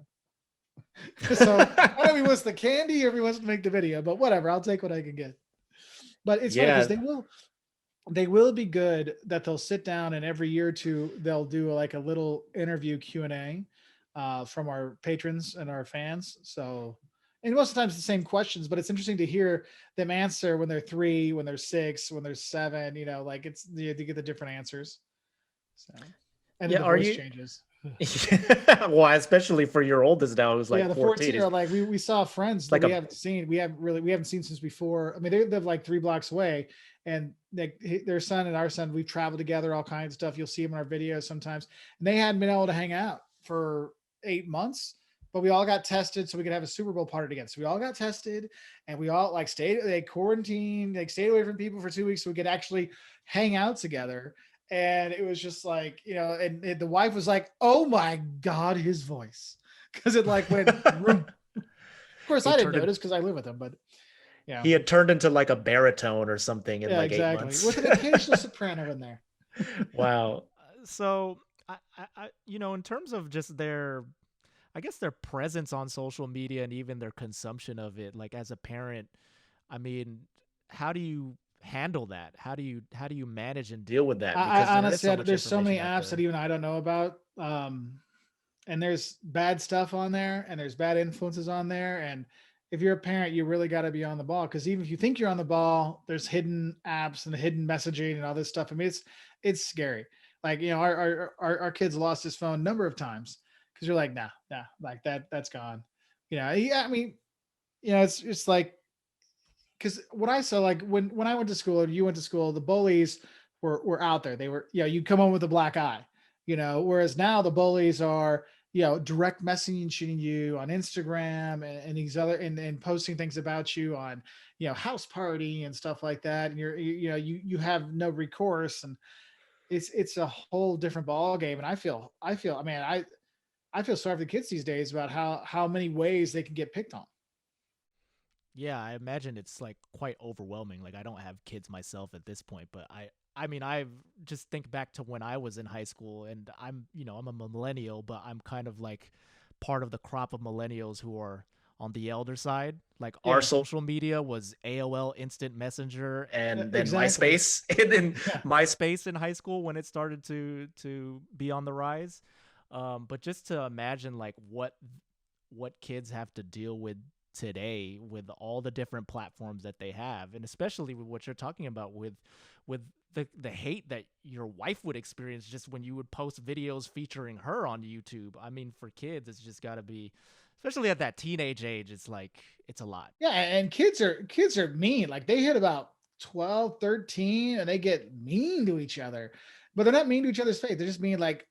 So I don't know if he wants the candy or if he wants to make the video, but whatever. I'll take what I can get. But it's funny because they will be good that they'll sit down and every year or two they'll do like a little interview Q&A from our patrons and our fans. So, and most of the times the same questions, but it's interesting to hear them answer when they're 3, when they're 6, when they're 7. Like you get the different answers. So, and then the voice changes. Well, especially for your oldest now, who's like the 14. Like we saw friends that we haven't seen since before. I mean, they live like 3 blocks away, and their son and our son, we've traveled together, all kinds of stuff. You'll see them in our videos sometimes, and they hadn't been able to hang out for 8 months, but we all got tested so we could have a Super Bowl party together. So we all got tested, and we all like quarantined, stayed away from people for 2 weeks so we could actually hang out together. And it was just like, and the wife was like, oh my God, his voice. Because it like went, of course I didn't notice because I live with him, but yeah. He had turned into like a baritone or something in like 8 months. With an occasional soprano in there. Wow. So, I in terms of just their presence on social media and even their consumption of it, like as a parent, I mean, how do you handle that? How do you manage and deal with that? Because honestly, there's so many apps that even I don't know about, and there's bad stuff on there, and there's bad influences on there, and if you're a parent, you really got to be on the ball, because even if you think you're on the ball, there's hidden apps and hidden messaging and all this stuff. I mean, it's scary. Like, our kids lost his phone a number of times because you're like, nah, like that's gone. Yeah, I mean, it's like, because what I saw, like when I went to school or you went to school, the bullies were out there. They were, you'd come home with a black eye, whereas now the bullies are, direct messaging you on Instagram and these other, and posting things about you on, house party and stuff like that. And you have no recourse, and it's a whole different ball game. And I feel, I mean, I feel sorry for the kids these days about how many ways they can get picked on. Yeah, I imagine it's like quite overwhelming. Like I don't have kids myself at this point, but I mean, I just think back to when I was in high school, and I'm a millennial, but I'm kind of like part of the crop of millennials who are on the elder side. Like our social media was AOL Instant Messenger and then MySpace, and then MySpace in high school when it started to be on the rise. But just to imagine like what kids have to deal with today with all the different platforms that they have, and especially with what you're talking about with the hate that your wife would experience just when you would post videos featuring her on YouTube. I mean, for kids, it's just got to be, especially at that teenage age, it's like, it's a lot. Yeah, and kids are mean. Like they hit about 12, 13, and they get mean to each other, but they're not mean to each other's face. They're just mean like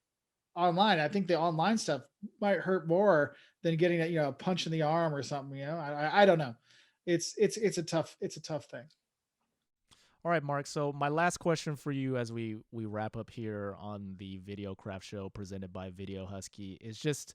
online. I think the online stuff might hurt more than getting a punch in the arm or something. I don't know. It's a tough thing. All right, Mark. So my last question for you as we wrap up here on the Videocraft Show presented by Video Husky is just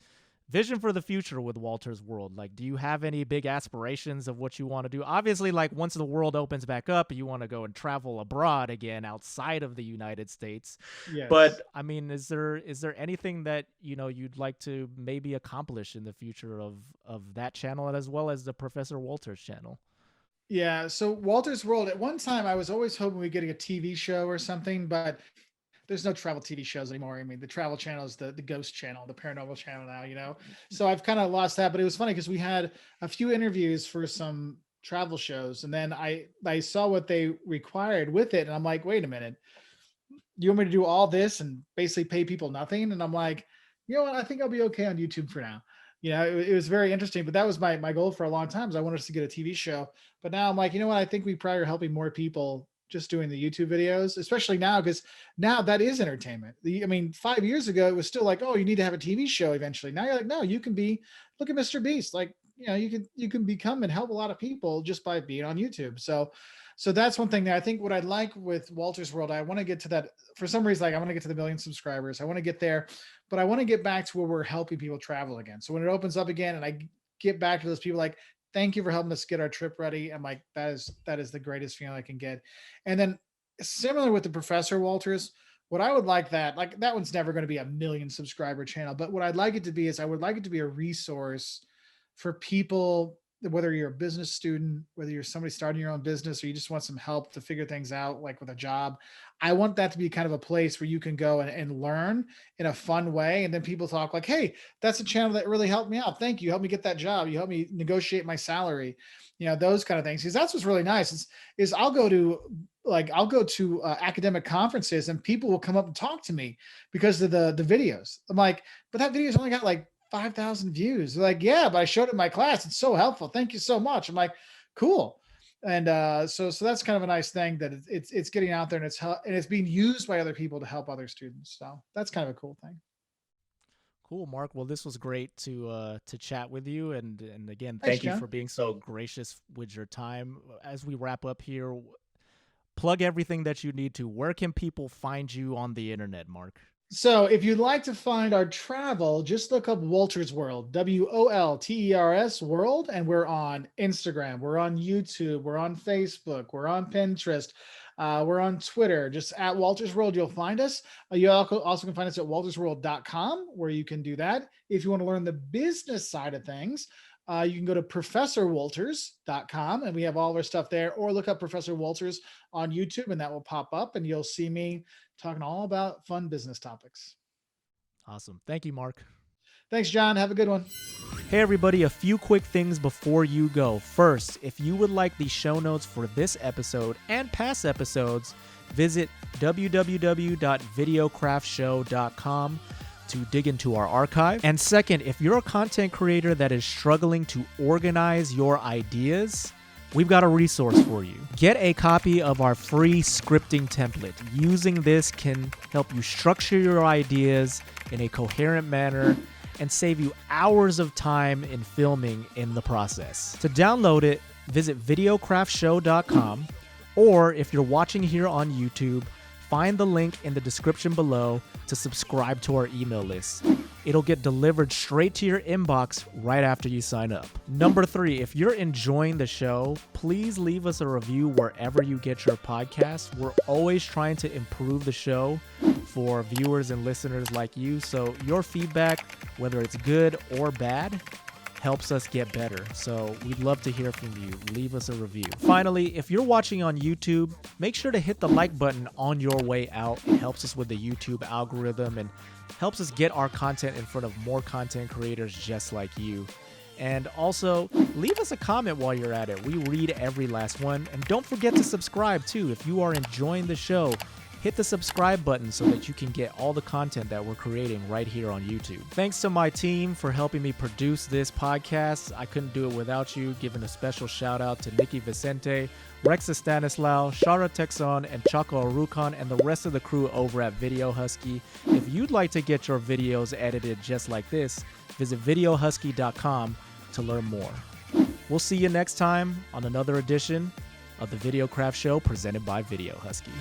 vision for the future with Wolters World. Like, do you have any big aspirations of what you want to do? Obviously, like once the world opens back up, you want to go and travel abroad again outside of the United States. Yes. But I mean, is there anything that, you know, you'd like to maybe accomplish in the future of that channel as well as the Professor Wolters channel? Yeah. So Wolters World, at one time, I was always hoping we'd get a TV show or something, but there's no travel TV shows anymore. I mean, the travel channel is the ghost channel, the paranormal channel now, you know? So I've kind of lost that, but it was funny because we had a few interviews for some travel shows. And then I saw what they required with it. And I'm like, wait a minute, you want me to do all this and basically pay people nothing? And I'm like, you know what? I think I'll be okay on YouTube for now. You know, it was very interesting, but that was my goal for a long time is I wanted us to get a TV show. But now I'm like, you know what? I think we probably are helping more people just doing the YouTube videos, especially now, because now that is entertainment. I mean, 5 years ago, it was still like, oh, you need to have a TV show eventually. Now you're like, no, you can look at Mr. Beast. Like, you know, you can become and help a lot of people just by being on YouTube. So that's one thing that I think what I'd like with Wolters World, I want to get to that for some reason. Like I want to get to the 1 million subscribers. I want to get there, but I want to get back to where we're helping people travel again. So when it opens up again and I get back to those people like, thank you for helping us get our trip ready. I'm like, that is the greatest feeling I can get. And then similar with the Professor Wolters, what I would like that one's never going to be a 1 million subscriber channel, but what I'd like it to be is I would like it to be a resource for people, whether you're a business student, whether you're somebody starting your own business, or you just want some help to figure things out, like with a job. I want that to be kind of a place where you can go and learn in a fun way. And then people talk like, hey, that's a channel that really helped me out. Thank you. Helped me get that job. You helped me negotiate my salary, you know, those kind of things. Because that's what's really nice is I'll go to academic conferences and people will come up and talk to me because of the videos. I'm like, but that video's only got like 5,000 views. They're like, yeah, but I showed it in my class. It's so helpful. Thank you so much. I'm like, cool. And so that's kind of a nice thing that it's getting out there and it's being used by other people to help other students. So that's kind of a cool thing. Cool, Mark. Well, this was great to chat with you, and again, Thanks, thank you John. for being so gracious with your time. As we wrap up here, plug everything that you need to. Where can people find you on the internet, Mark? So if you'd like to find our travel, just look up Wolters World, WOLTERS World, and we're on Instagram, we're on YouTube, we're on Facebook, we're on Pinterest, we're on Twitter. Just at Wolters World, you'll find us. You also can find us at woltersworld.com, where you can do that. If you want to learn the business side of things, you can go to professorwolters.com, and we have all of our stuff there, or look up Professor Wolters on YouTube, and that will pop up, and you'll see me talking all about fun business topics. Awesome. Thank you, Mark. Thanks, John. Have a good one. Hey, everybody, a few quick things before you go. First, if you would like the show notes for this episode and past episodes, visit www.videocraftshow.com to dig into our archive. And second, if you're a content creator that is struggling to organize your ideas, we've got a resource for you. Get a copy of our free scripting template. Using this can help you structure your ideas in a coherent manner and save you hours of time in filming in the process. To download it, visit videocraftshow.com, or if you're watching here on YouTube, find the link in the description below to subscribe to our email list. It'll get delivered straight to your inbox right after you sign up. Number 3, if you're enjoying the show, please leave us a review wherever you get your podcasts. We're always trying to improve the show for viewers and listeners like you. So your feedback, whether it's good or bad, helps us get better. So we'd love to hear from you. Leave us a review. Finally, if you're watching on YouTube, make sure to hit the like button on your way out. It helps us with the YouTube algorithm and helps us get our content in front of more content creators just like you. And also, leave us a comment while you're at it. We read every last one. And don't forget to subscribe too. If you are enjoying the show, hit the subscribe button so that you can get all the content that we're creating right here on YouTube. Thanks to my team for helping me produce this podcast. I couldn't do it without you. Giving a special shout out to Nikki Vicente, Rexa Stanislao, Shara Texon, and Chaco Arukan, and the rest of the crew over at Video Husky. If you'd like to get your videos edited just like this, visit videohusky.com to learn more. We'll see you next time on another edition of the Videocraft Show presented by Video Husky.